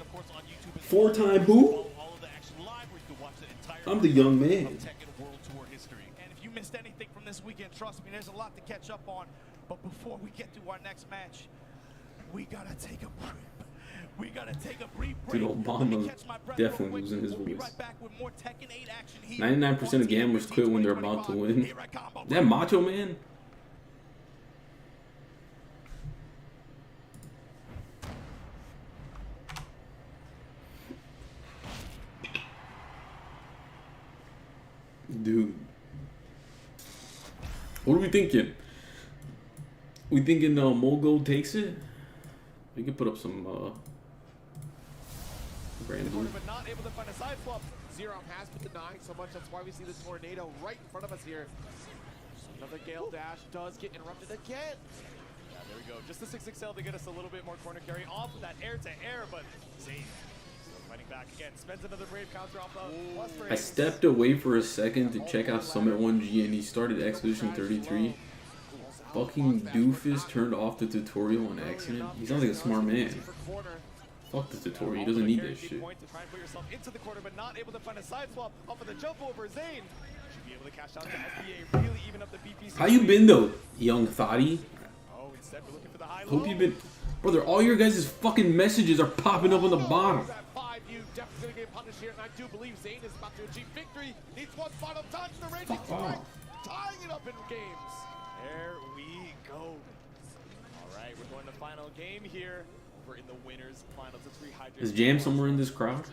4-time who? I'm the young man. And if you missed anything from this weekend, trust me, there's a lot to catch up on. But before we get to our next match, we gotta take a break. We gotta take a brief break. Dude, Obama's definitely losing his voice. 99% of gamblers quit when they're about to win. That Macho Man? Dude. What are we thinking? We thinking Mogul takes it? We could put up some brand new. But not able to find a side swap. Zero has been denying so much. That's why we see the tornado right in front of us here. Another Gale dash does get interrupted again. Yeah, there we go. Just the 6XL to get us a little bit more corner carry off of that air-to-air, but Zane still fighting back again. Spends another brave counter off the plus for I stepped away for a second to check out Summit 1G and he started Expedition 33. Fucking doofus turned off the tutorial on accident. He sounds like a smart man. Fuck the tutorial, he doesn't need that shit. How you been though, young thotty? Hope you've been... Brother, all your guys' fucking messages are popping up on the bottom. Fuck off. Tying it up in games. There we go. All right, we're going to final game here. We're in the winners finals. Let's rehydrate. Is Jam somewhere in this crowd?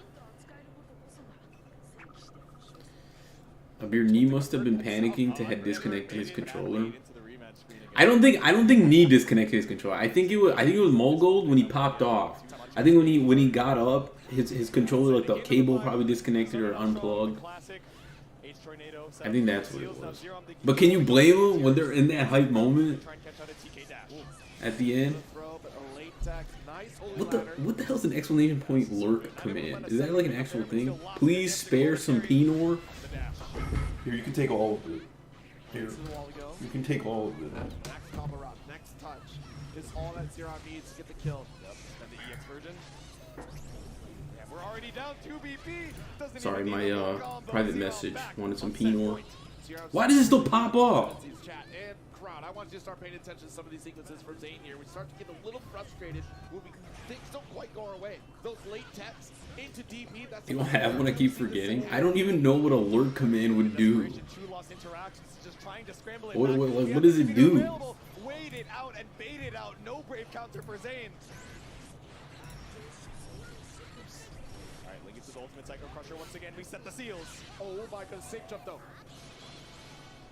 Abir Knee must have been panicking to have disconnected his controller. I don't think Knee disconnected his controller. I think it was Mogold when he popped off. I think when he got up, his controller, like the cable, probably disconnected or unplugged. I think that's what it was. But can you blame them when they're in that hype moment at the end? What the hell's an exclamation point lurk command? Is that like an actual thing? Please spare some Pinor. Here, you can take all of it. Here, you can take all of it. Next combo rock, next touch is all that Zero needs to get the kill. Yep, and the EX version. And we're already down 2 BP. Sorry, my private message wanted some Pinor. Why does it still pop off? I want you to start paying attention to some of these sequences from Zane here. We start to get a little frustrated when things don't quite go our way. Those late taps into DP. That's You don't have one. I keep forgetting. I don't even know what alert command would do. What does it do? Wait it out and bait it out. No brave counter for Zane. All right, linking to the ultimate Psycho Crusher once again. We set the seals. Oh my god, safe jump though.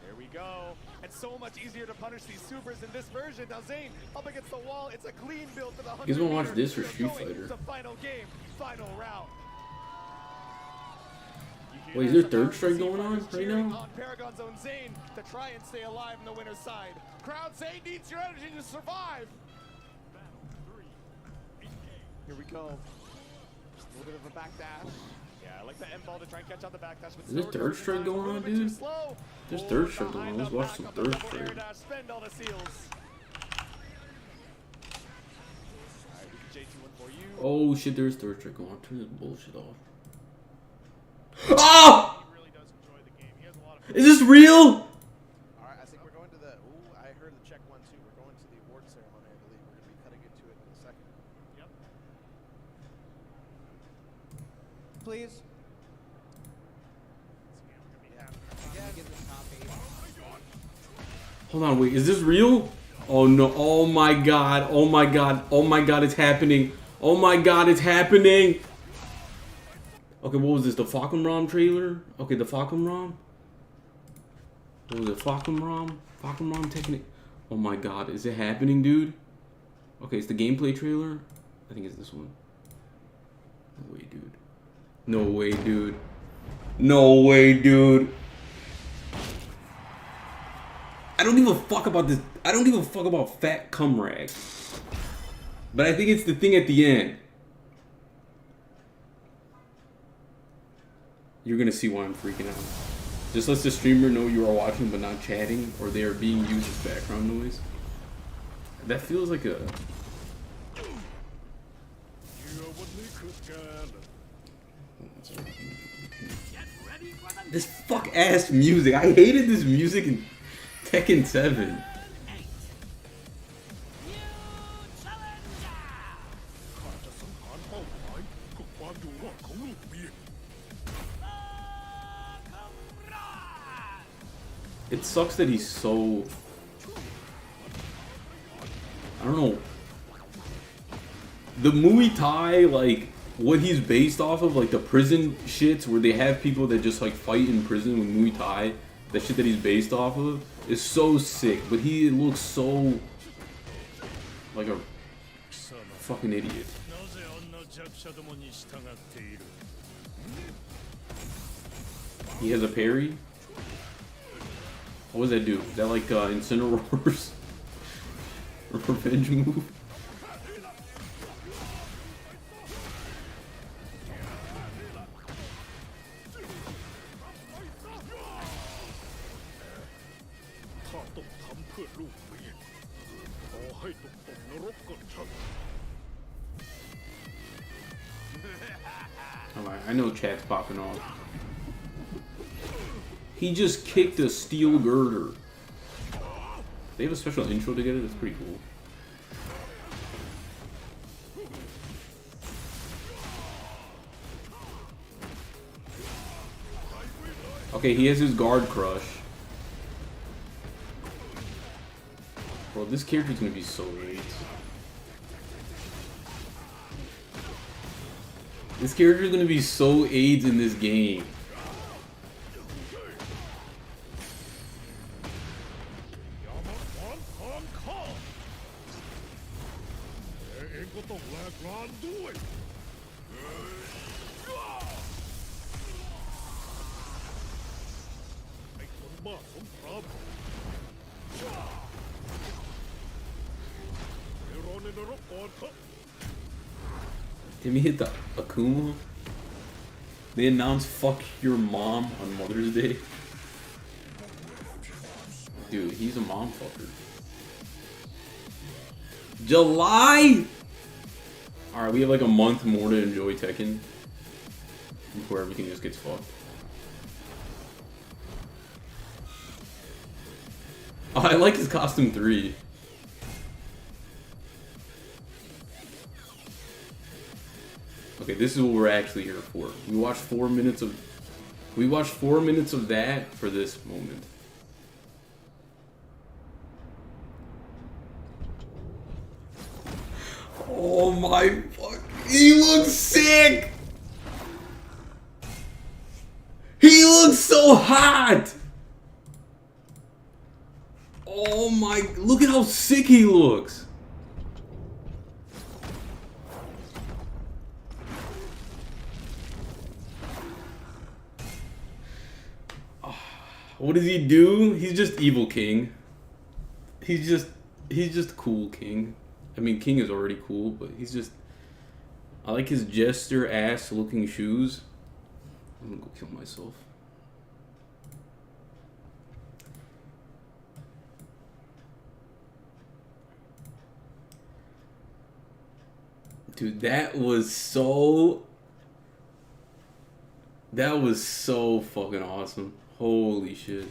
There we go. And so much easier to punish these supers in this version. Now Zane up against the wall. It's a clean build for the 100. You guys want to watch this or Street Fighter? The final game, final round. Wait, is there third strike going on right now? On Paragon's own Zane to try and stay alive on the winner's side. Crowd, Zane needs your energy to survive. Here we go. A little bit of a backdash. Yeah, I like the M ball to try and catch out the backdash. Is there third strike going on, dude? There's third strike going on. Let's watch some third strike. Spend all the seals. Oh shit, there's third strike going on. Turn this bullshit off. Oh! Is this real? Alright, I think we're going to the... Ooh, I heard the check 1-2. We're going to the award ceremony, I believe. We're going to be cutting into it in a second. Yep. Please. Hold on, wait, is this real? Oh no, oh my god, oh my god, oh my god, it's happening. Oh my god, it's happening. Okay, what was this, the Falcon Rom trailer? Okay, the Falcon Rom? What was it, Falcon Rom? Falcon Rom Tekken? Oh my god, is it happening, dude? Okay, it's the gameplay trailer? I think it's this one. No way, dude. No way, dude. No way, dude. I don't give a fuck about this. I don't give a fuck about fat cum rag. But I think it's the thing at the end. You're gonna see why I'm freaking out. Just let the streamer know you are watching but not chatting, or they are being used as background noise. That feels like a... This fuck ass music. I hated this music in Tekken 7. It sucks that he's so... I don't know. The Muay Thai, like, what he's based off of, like the prison shits where they have people that just like fight in prison with Muay Thai, that shit that he's based off of is so sick, but he looks so like a fucking idiot. He has a parry. What does that do? Is that like Incineroar's revenge move? Alright, I know chat's popping off. He just kicked a steel girder. They have a special intro together, that's pretty cool. Okay, he has his guard crush. this character's gonna be so great. This character's gonna be so AIDS in this game. Did he hit the Akuma? They announced "fuck your mom" on Mother's Day. Dude, he's a mom fucker. July. All right, we have like a month more to enjoy Tekken before everything just gets fucked. Oh, I like his costume 3. Okay, this is what we're actually here for. We watched 4 minutes of that for this moment. Oh my fuck. He looks sick! He looks so hot! Oh my, look at how sick he looks. What does he do? He's just evil king. He's just cool king. I mean, king is already cool, but he's just... I like his jester ass looking shoes. I'm gonna go kill myself. Dude, that was so fucking awesome. Holy shit.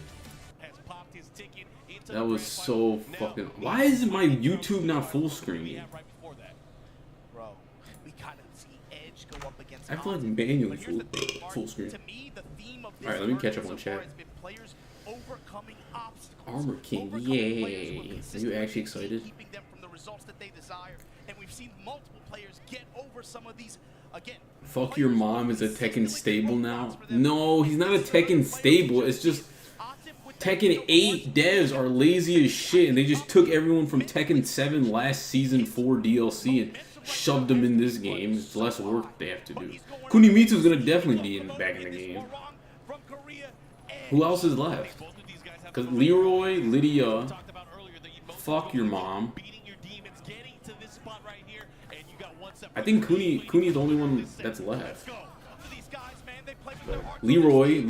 That was so fucking... Why is my YouTube not full screen? Bro, we kind of see Edge go up against I feel like manually full screen. Alright, let me catch up on chat. Armor King, yay. Are you actually excited? Keeping them from the results that they desire. And we've seen multiple players get over some of these. Again, fuck your mom is a Tekken stable now? No, he's not a Tekken stable. It's just Tekken 8 devs are lazy as shit, and they just took everyone from Tekken 7 last season 4 DLC and shoved them in this game. It's less work they have to do. Kunimitsu's gonna definitely be back in the game. Who else is left? Because Leroy, Lydia, fuck your mom. I think Kuni's the only one that's left. But Leroy,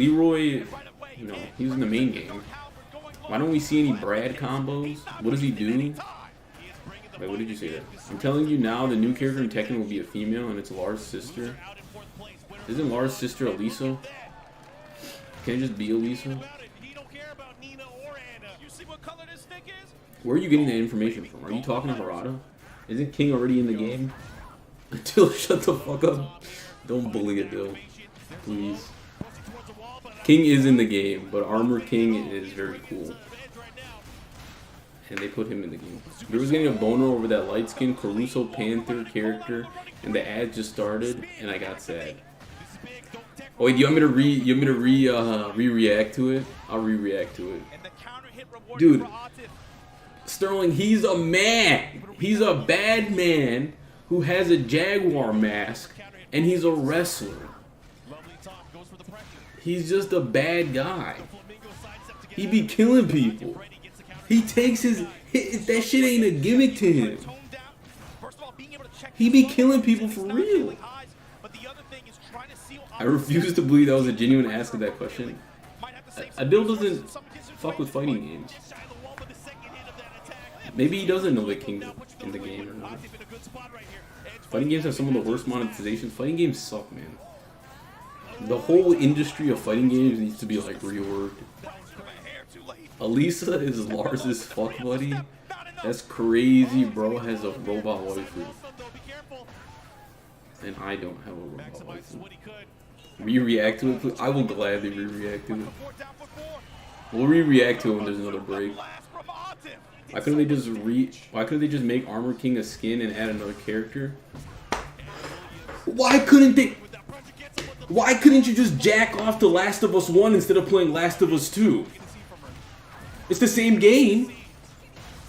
you know, he's in the main game. Why don't we see any Brad combos? What does he do? Wait, what did you say there? I'm telling you now, the new character in Tekken will be a female, and it's Lars' sister. Isn't Lars' sister Elisa? Can it just be Elisa? Where are you getting that information from? Are you talking to Harada? Isn't King already in the game? Until shut the fuck up. Don't bully it, though. Please. King is in the game, but Armor King is very cool. And they put him in the game. There was getting a boner over that light skin Caruso Panther character, and the ad just started, and I got sad. Oh wait, you want me to re-react to it? I'll re-react to it. Dude, Sterling, he's a man. He's a bad man who has a Jaguar mask, and he's a wrestler. He's just a bad guy. He be killing people. He takes that shit ain't a gimmick to him. He be killing people for real. I refuse to believe that was a genuine ask of that question. Adil doesn't fuck with fighting games. Maybe he doesn't know that King's in the game or not. Fighting games have some of the worst monetizations. Fighting games suck, man. The whole industry of fighting games needs to be like reworked. Elisa is Lars's fuck buddy. That's crazy, bro. Has a robot waifu. And I don't have a robot waifu. Re-react to it, please. I will gladly re-react to it. We'll re-react to it when there's another break. Why couldn't they just Why couldn't they just make Armor King a skin and add another character? Why couldn't they? Why couldn't you just jack off to Last of Us 1 instead of playing Last of Us 2? It's the same game.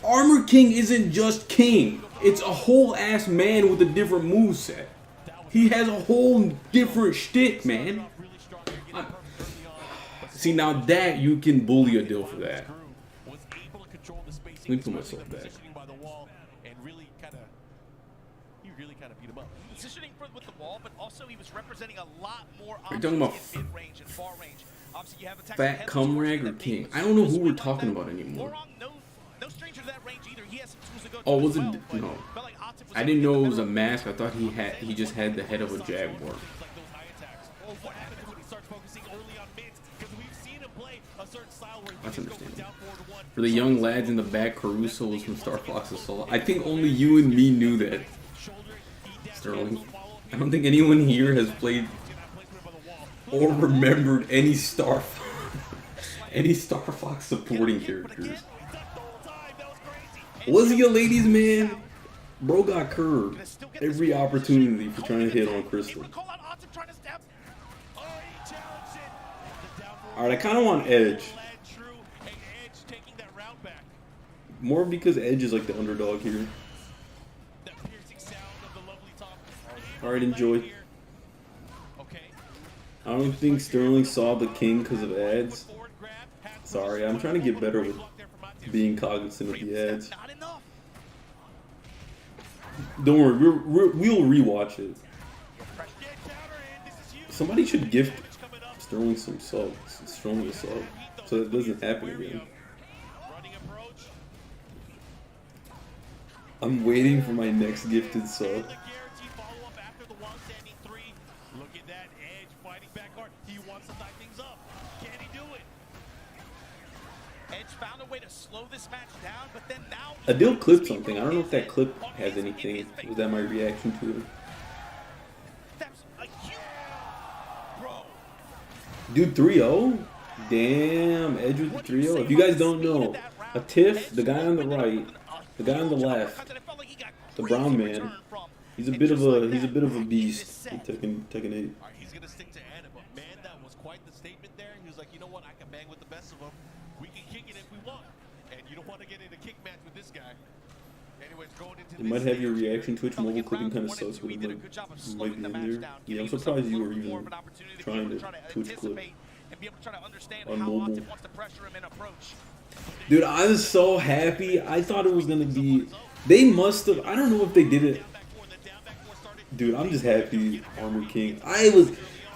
Armor King isn't just King. It's a whole ass man with a different moveset. He has a whole different shtick, man. See, now that you can bully a deal for that. Let me put myself back. Positioning with the wall, but also he was representing a lot more Are you talking about mid-range and far range. Obviously, you have Fat Cumrag or King? I don't know who we're talking about anymore. No stranger to that range either. He has some tools to go Oh, was it? well, No. I didn't know it was a mask. I thought he just had the head of a jaguar. That's understandable. For the young lads in the back, Caruso was from Star Fox Assault. I think only you and me knew that, Sterling. I don't think anyone here has played or remembered any Star Fox supporting characters. Was he a ladies' man? Bro got curved every opportunity for trying to hit on Crystal. Alright, I kind of want Edge. More because Edge is like the underdog here. Alright, enjoy. I don't think Sterling saw the King because of ads. Sorry, I'm trying to get better with being cognizant of the ads. Don't worry, we'll rewatch it. Somebody should gift Sterling some subs, Sterling a sub, so that doesn't happen again. I'm waiting for my next gifted sub. Adil clipped something. I don't know if that clip has anything. Was that my reaction to it? Dude, 3-0? Damn, Edge with the 3-0. If you guys don't know, a Tiff, the guy on the right, the guy on the left, the brown man, he's a bit of a beast in Tekken 8. He's gonna stick to Anna, but man, that was quite the statement there. He was like, you know what, I can bang with the best of them. We can kick it if we want. And you don't want to get in a kick match with this guy. Anyways, going into You might have your reaction Twitch mobile clipping kind of sucks, but it might be in there. Yeah, I'm surprised you were even trying to Twitch clip on mobile. Dude, I was so happy. I thought it was going to be... They must have... I don't know if they did it. Dude, I'm just happy Armor King.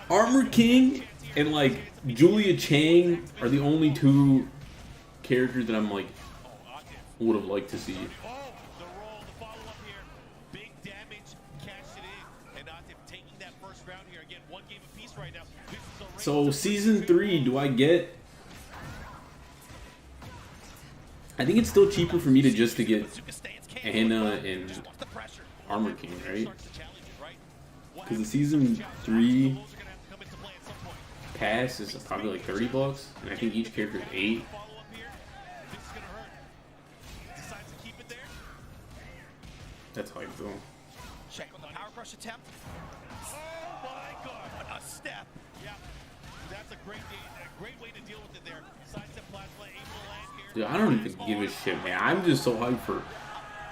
Armor King and, like, Julia Chang are the only two characters that I'm, like, would have liked to see. So, Season 3, do I get... I think it's still cheaper for me to get Anna and Armor King, right? Because the Season 3 pass is probably like $30, and I think each character is 8. That's hype though. Check on the power crush attempt. Oh my god! A step. Yeah, that's a great way to deal with it there. Sidestep plasma, able to land here. Dude, I don't even give a shit, man. I'm just so hyped for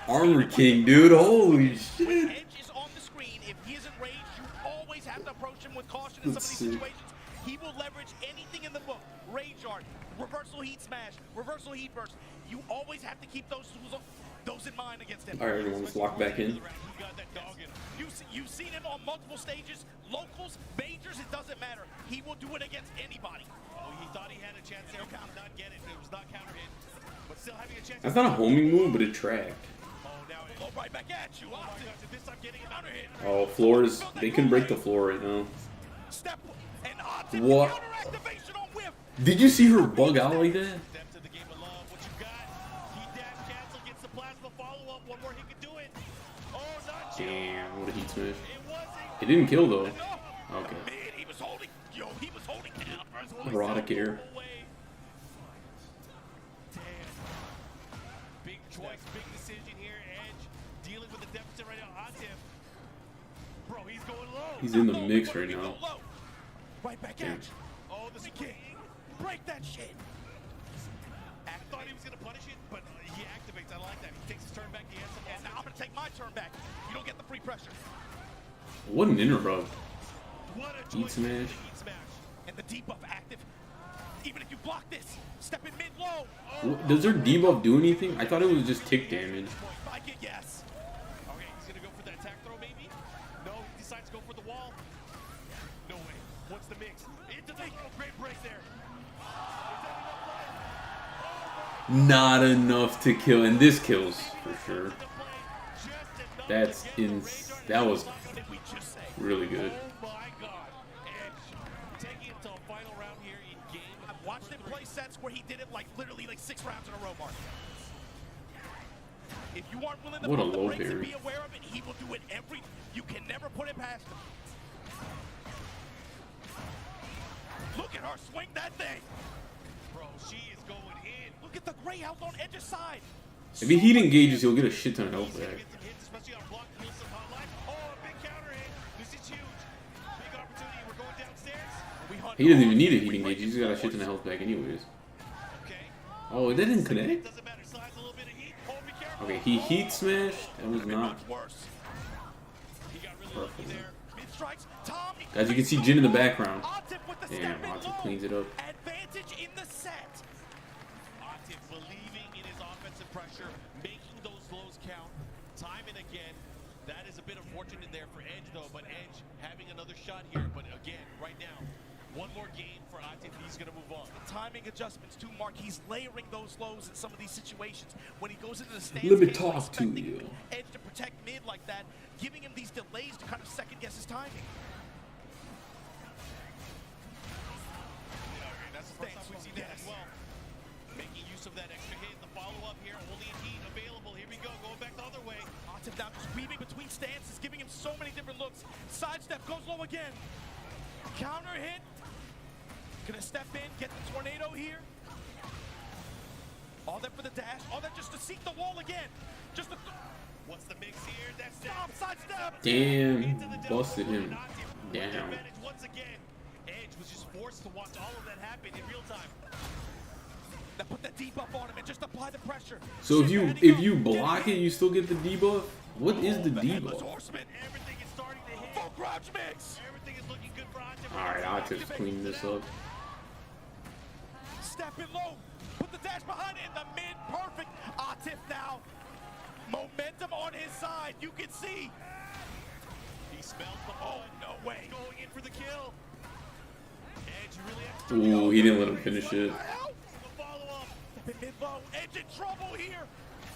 Armor King, dude. Holy shit! When Edge is on the screen, if he isn't raged, you always have to approach him with caution in some of these situations. He will leverage anything in the book. Rage art, reversal heat smash, reversal heat burst. You always have to keep those in mind against him. Alright, everyone, let's lock back in. You've seen him on multiple stages, locals, majors, it doesn't matter. He will do it against anybody. Oh, he thought he had a chance there, could not get it. It was not counter hit, but still having a chance. That's not a homing move, but it tracked. Oh, now it go right back at you. Oh my gosh, this time getting a counter hit. Oh, floors, they can break the floor right now. Step and what? On whiff. Did you see her bug out like that? Damn, what a heat smash. It didn't kill though. Okay. Erotic air. He's in the mix right now. Right back Damn. at you. Oh, the swing. Break that shit. I thought he was going to punish it, but he activates. I like that. He takes his turn back. He has some And now I'm going to take my turn back. You don't get the free pressure. What an interrupt. What a Heat choice. smash. Heat smash. And the debuff active. Even if you block this, step in mid-low. Does their debuff do anything? I thought it was just tick damage. Spike it, yes. Okay, he's going to go for that attack throw, maybe? No, he decides to go for the wall. No way. What's the mix? Into the great break there. Not enough to kill, and this kills for sure. That's that was really good. Oh my God. Edge taking it to a final round here in game. I've watched him play sets where he did it like literally like 6 rounds in a row, Mark. If you aren't willing to What a pump the low brakes and parry. be aware of it, he will do it every. You can never put it past him. Look at her swing that thing. Bro, she is going in. Look at the gray health on Edge's side. If he heat engages, he'll get a shit ton of health He's gonna back. get some hits, especially on block, heal some hotline. Oh, a big counter hit. This is huge. Big opportunity. We're going downstairs. We hunt He doesn't even all need a the heat way engage. He's got a shit ton of health back anyways. Okay. Oh, that didn't It connect? doesn't matter. Size, a little bit of heat. Oh, be careful. Okay, he heat smashed. That was not. much worse. He got really lucky there. Mid strikes, Tom. Guys, you can see Jin in the background. Atif with the Damn, step in Atif low. cleans it up. Advantage in the set. Atif believing in his offensive pressure, making those lows count time and again. That is a bit unfortunate there for Edge, though. But Edge having another shot here. But again, right now, one more game for Atif. He's going to move on. Timing adjustments too, Mark. He's layering those lows in some of these situations. When he goes into the stance, Let me game, talk to expecting you. Edge to protect mid like that, giving him these delays to kind of second guess his timing. That's the first time we've seen that as well. Making use of that extra hit. The follow-up here, only a heat available. Here we go, going back the other way. Atif now just weaving between stances, giving him so many different looks. Sidestep goes low again. Counter hit. Gonna step in, get the tornado here. All that for the dash, all that just to seek the wall again. Just to What's the mix here? That's stop, sidestep. Damn, busted him down. Advantage once again. Edge was just forced to watch all of that happen in real time. Now put that debuff on him and just apply the pressure. So if you block it, it, you still get the debuff? What is the Headless debuff? Horseman. Everything is starting to hit. Full crouch mix. Everything is looking good for Atif. Alright, Atif's cleaning this up. Step in low. Put the dash behind it in the mid. Perfect. Atif now. Momentum on his side. You can see. He smells the Oh, blood. no way. Going in for the kill. Edge, you really have to Ooh, he didn't let him finish it. the follow-up. Step in mid low. Edge in trouble here.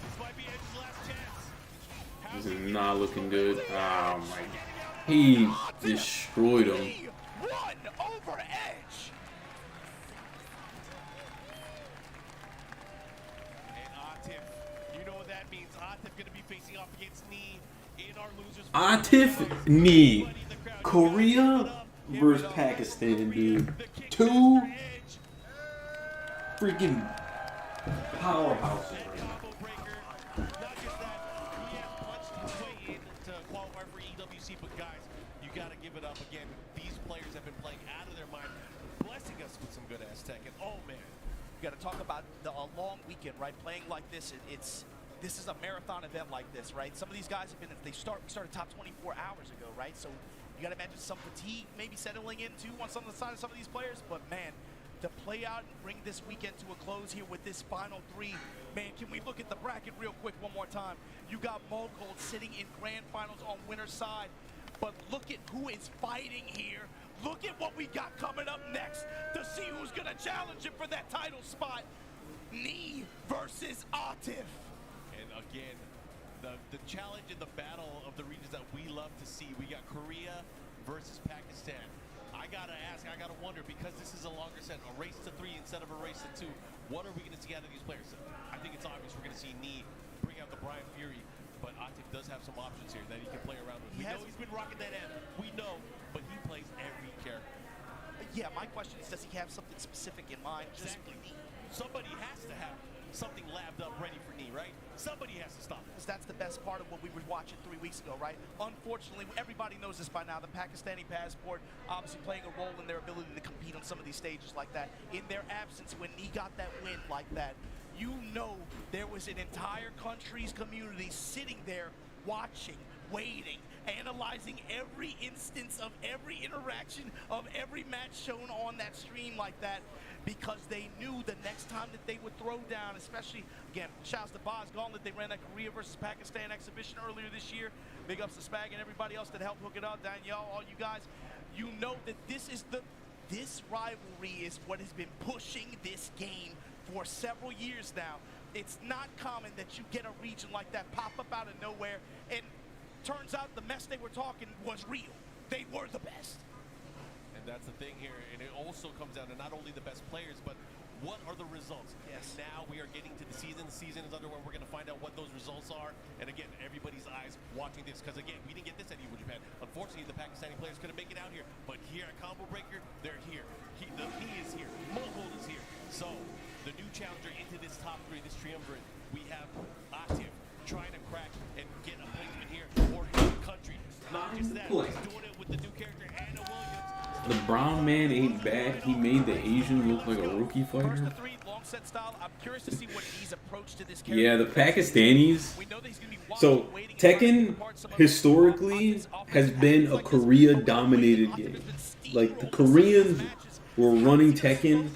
This might be Edge's last chance. This is not looking good. Oh my. He destroyed him. He won over Edge. And Atif, you know what that means. Atif going to be facing off against Knee in our losers. Atif knee. Korea versus Pakistan, dude. Two freaking powerhouses right now. Combo breaker. Not just that, he has punched his way in to qualify for EWC, but guys, you got to give it up again. These players have been playing out of their mind, blessing us with some good ass Tekken. Oh man. You got to talk about a long weekend, right? Playing like this, this is a marathon event like this, right? Some of these guys have been, we started top 24 hours ago, right? So you got to imagine some fatigue maybe settling in too on some of the side of some of these players. But man, to play out and bring this weekend to a close here with this final 3, man, can we look at the bracket real quick one more time? You got Mogold sitting in grand finals on winner's side, but look at who is fighting here. Look at what we got coming up next to see who's going to challenge him for that title spot. Knee versus Atif. And again, the challenge in the battle of the regions that we love to see. We got Korea versus Pakistan. I gotta ask, I gotta wonder, because this is a longer set, a race to 3 instead of a race to 2, what are we gonna see out of these players? I think it's obvious we're gonna see Knee bring out the Brian Fury, but Atif does have some options here that he can play around with. We know he's been rocking that end. We know, but he plays every character. Yeah, my question is, does he have something specific in mind? Just Exactly. Somebody has to have. something labbed up ready for knee, right? Somebody has to stop this. That's the best part of what we were watching 3 weeks ago, right? Unfortunately, everybody knows this by now. The Pakistani passport obviously playing a role in their ability to compete on some of these stages like that. In their absence, when he got that win like that, you know there was an entire country's community sitting there watching, waiting, analyzing every instance of every interaction of every match shown on that stream like that, because they knew the next time that they would throw down, especially, again, shouts to Boz Gauntlet, they ran that Korea versus Pakistan exhibition earlier this year. Big ups to Spag and everybody else that helped hook it up, Danielle, all you guys. You know that this rivalry is what has been pushing this game for several years now. It's not common that you get a region like that pop up out of nowhere, and turns out the mess they were talking was real. They were the best. And that's the thing here, and it also comes down to not only the best players, but what are the results? Yes. And now we are getting to the season. The season is underway. We're going to find out what those results are. And again, everybody's eyes watching this, because again, we didn't get this at Evo Japan. Unfortunately, the Pakistani players couldn't make it out here, but here at Combo Breaker, they're here. He is here. Mogul is here. So the new challenger into this top three, this triumvirate, we have Atif trying to crack and get a placement here for his country. Not just that, he's doing it with the new character, Anna Williams. The brown man ain't bad. He made the Asian look like a rookie First fighter. to three, long set style. I'm curious to see what he's approach to this character. Yeah, the Pakistanis. We know that he's gonna be So watching, waiting, Tekken historically has been a Korea-dominated game. Like the Koreans were running Tekken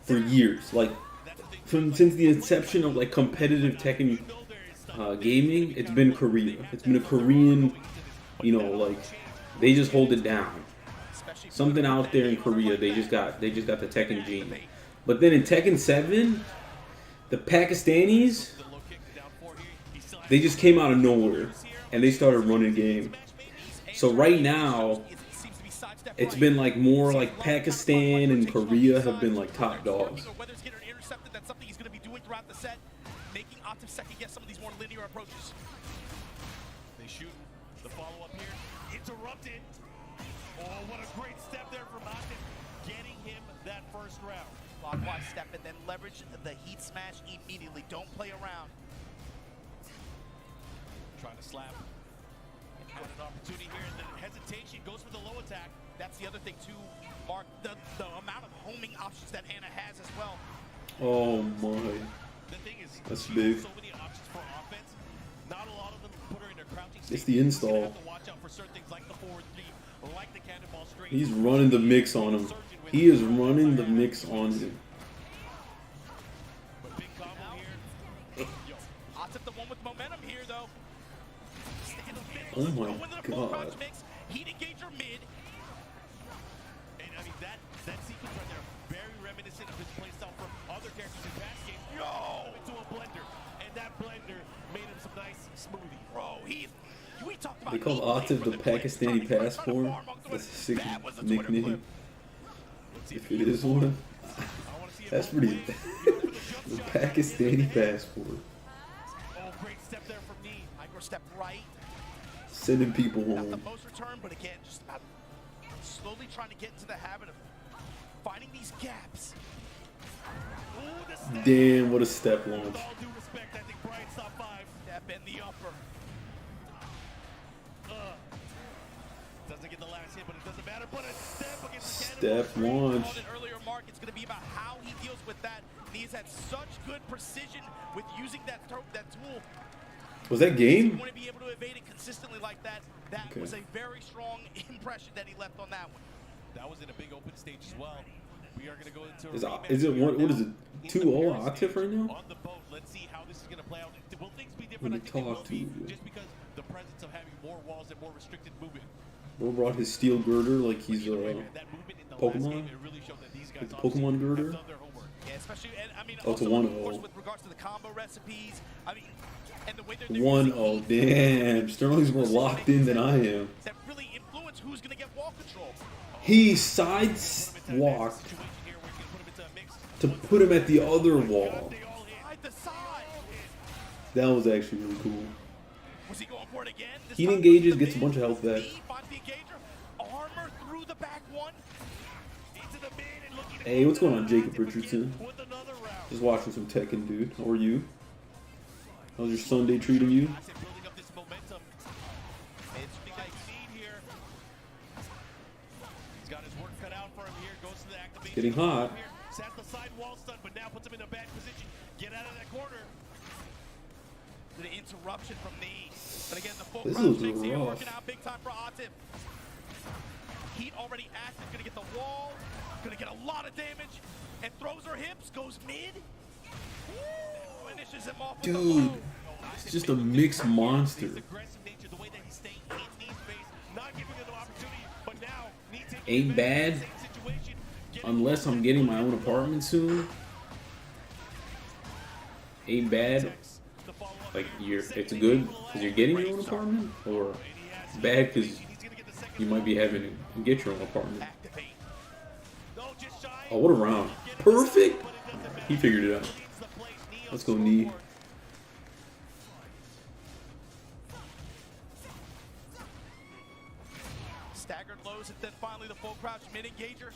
for years. Like since the inception of like competitive Tekken gaming, it's been Korea. It's been a Korean, you know, like they just hold it down. Something out there in Korea, they just got the Tekken gene. But then in Tekken 7, the Pakistanis, they just came out of nowhere and they started running game. So right now, it's been like more like Pakistan and Korea have been like top dogs. That's something he's going to be doing throughout the set, making Atif second guess some of these more linear approaches. They shoot the follow-up here. Interrupted. Oh, what a great step there from Atif, getting him that first round. Clockwise step and then leverage the heat smash immediately. Don't play around. Trying to slap. Got an opportunity here, and then hesitation goes for the low attack. That's the other thing too, Mark. The amount of homing options that Anna has as well. Oh my. The thing is, That's she big. has so many options for offense. Not a lot of them put her in a crouching state. It's the install. She's gonna have to watch out for certain things like the forward three, like the cannonball straight. He's running the mix on him. He is running the mix on him. But big combo here. Yo, Atif the one with momentum here though. Oh my God. God. Heat engager mid. and I mean that sequence right there, very reminiscent of his playstyle from other characters in past games. Yo, into a blender, and that blender made him some nice smoothie. Bro, we talked about They call Atif the Pakistani passport. That's a sick nickname. If it is one, that's pretty. The Pakistani passport. Oh, great step there from knee. Micro step right. Sending people Not the home. most return, but again, just about slowly trying to get into the habit of finding these gaps. Ooh, the step. Damn, what a step launch. With all due respect, I think Brian's top 5. Step in the upper. Doesn't get the last hit, but it doesn't matter. But a step against the Step cannonball. launch. Called it earlier, Mark. It's going to be about how he deals with that. And he's had such good precision with using that tool. Was that game? You want to be able to evade it consistently like that. That Okay. was a very strong impression that he left on that one. That was in a big open stage as well. We are going to go into a Is rematch. it We are what is now it? in the 2-0 Paris Atif stage right now? On the boat. Let's see how this is going to play out. Will things be Let different? me I think they will talk to be, you. just because the presence of having more walls and more restricted movement. Bro brought his steel girder like he's Either way, a man, that movement in the last Pokemon? game, it really showed that these guys It's a obviously Pokemon girder? have done their homework. Yeah, especially, and I mean, Oh, it's a also, 1-0. of course, with regards to the combo recipes. I mean, and the way they're 1-0. Damn, Sterling's more locked in than I am. that really influence who's going to get wall control. He side walked to put him at the other wall. Side to side. That was actually really cool. Was he going for it again? This Heat time engages, the gets a mid, bunch of health back. knee, finds the engager. Armor through the back one. Into the mid and looking to Hey, what's go going on, down. Jacob Atif again Richardson? with another round. Just watching some Tekken, dude. How are you? How's your Sunday treating you? I said building up this momentum. It's like Here. He's got his work cut out for him here. Goes to the activation. Getting hot. Sets the side wall stun, but now puts him in a bad position. Get out of that corner. the interruption from Knee. But again, the full This crouch is mix here rough. working out big time for Atif. Heat already active, gonna get the wall, gonna get a lot of damage, and throws her hips, goes mid. Woo! Finishes him off with the Dude, low. it's just a mixed monster. His aggressive nature, the way that he's staying in Knee's face, not giving him the opportunity, but now Knee taking Ain't advantage of bad. the same situation, getting Unless I'm getting my own apartment soon. Ain't bad. the follow-up Like here. it's good because you're getting your own apartment, or bad because you might be having to get your own apartment. Activate. Oh, what a round! Perfect. He figured it out. Let's go, Knee. Staggered lows, and then finally the full crouch mid engager.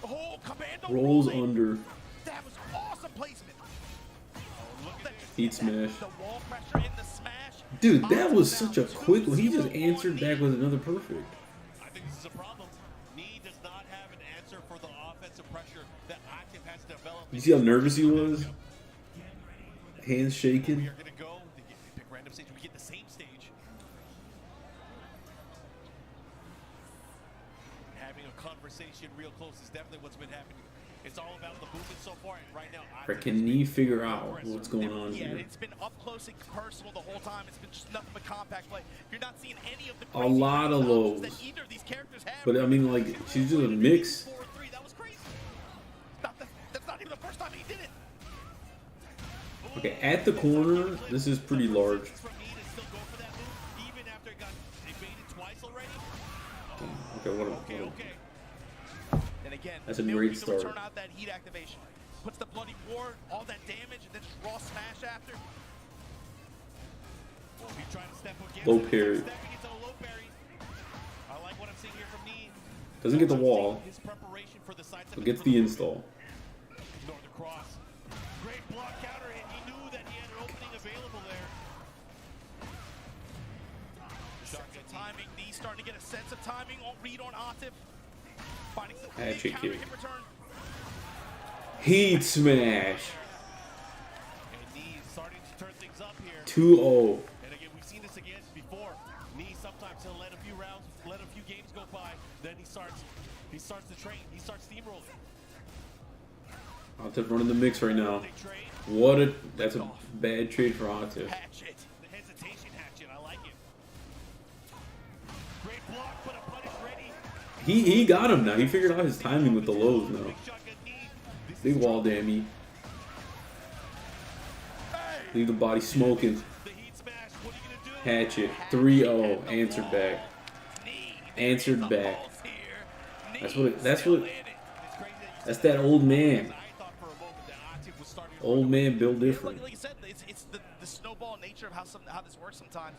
Oh, commando Rolls rolling. under. That was awesome placement. Heat smash. The wall pressure in the smash. Dude, that was such a quick one. He just answered back with another perfect. I think this is a problem. Knee does not have an answer for the offensive pressure that Active has developed. You see how nervous he was? Hands shaking. We are going to go. They pick random stage. We get the same stage. Having a conversation real close is definitely what's been happening. It's all about the movement so far. And right now, Or can Knee figure out what's going on Yeah, here? it's been up close and personal the whole time. It's been just nothing but compact play. You're not seeing any of the A lot of lows. that either of these characters have. But I mean, like, she's just a mix. 4-3, that was crazy. That's not even the first time he did it. Okay, at the corner, this is pretty large. from Knee to still go for that move, even after it got evaded twice already. Okay, what Okay, okay. And again, That's a Milky great to start. return out that heat activation. Puts the bloody ward, all that damage, and then just raw smash after. Well, he tried to step against Low it. parry. Stepping into a low parry. I like what I'm seeing here from Knee. Doesn't get the wall, His preparation for the side but gets the install. Ignore the cross. Great block counter hit. He knew that he had an opening available there. Sense of timing. Knee starting to get a sense of timing. Read on Atif. Finding some Hatchet counter kick. hit return. Heat smash. And Knee starting to turn things up here. 2-0. And again, we've seen this again before. Knee sometimes he'll let a few rounds, let a few games go by, then he starts to train. He starts steamrolling. Atif running the mix right now. They trade. That's a bad trade for Atif. Hatchet. The hesitation hatchet. I like it. Great block, but a punish ready. He got him now. He figured out his timing with the lows now. Big shotgun Knee. This Big is wall trouble. dammy. Leave the body smoking. The heat smash. What are you gonna do? Hatchet. 3-0. Answered back. Knee. Answered The back. balls here. That's Knee what. That's still what. in it. It's crazy that you That's said that old man. I thought for a moment that Atif was starting to Old man built different. Like you said, it's the snowball nature of how this works sometimes.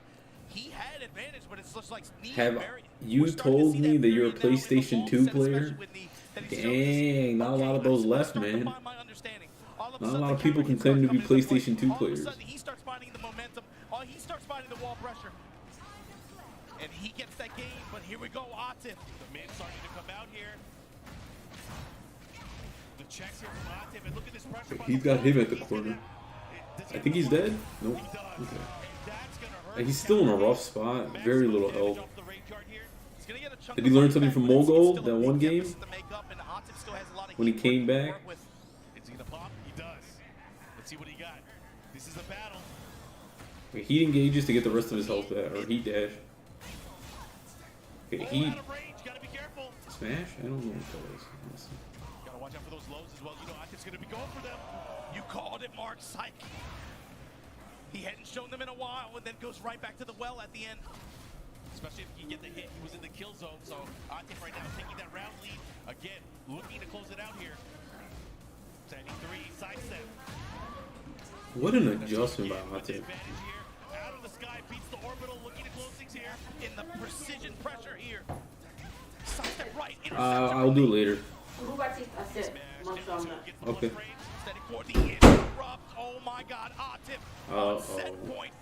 He had advantage, but it's just like Knee Have very- you we're starting to told see me that you're a period now in the PlayStation wall 2 set, player? especially with Knee, that he shows us, Dang, not a lot of those I'm left, starting to man. find my understanding. All of Not a sudden, lot the of people counter can claim to be starts coming into play. PlayStation 2 All of a players. sudden, he starts finding the momentum. He starts finding the wall pressure. And he gets that game, but here we go, Atif. The man starting to come out here. The checks here from Atif, and look at this pressure. by He's the got him wall. at the corner. Does he I have think the he's wall? dead. Nope. He does. Okay. And that's gonna hurt And he's his still in a counter rough range. spot. Maximum Very little damage health. off the range yard here. He's gonna get a chunk Did he of learn life something back, from but it's Mogul still a that big one game? deficit to make up, and Atif still has a lot of When he heat came to back? work with. Is he gonna pop? He does. Let's see what he got. This is a battle. Okay, he engages to get the rest of his health back, or he dash. Okay, Oh, he out of range. Gotta be careful. smash. I don't know what that is. Let's see. Gotta watch out for those lows as well. You know, Atif's gonna be going for them. You called it, Mark. Psych. He hadn't shown them in a while, and then goes right back to the well at the end. Especially if he can get the hit. He was in the kill zone, so Atif right now taking that round lead. Again, looking to close it out here. Standing 3, sidestep. What an adjustment by With the Atif. advantage here. Out of the sky, beats the orbital, looking to close things here. In the precision pressure here. Sidestep right. I'll do it later. Who got this? I said, Smash, once on so that. gets the Okay. close range. Instead, for the interrupt. Oh my God, Atif on set point.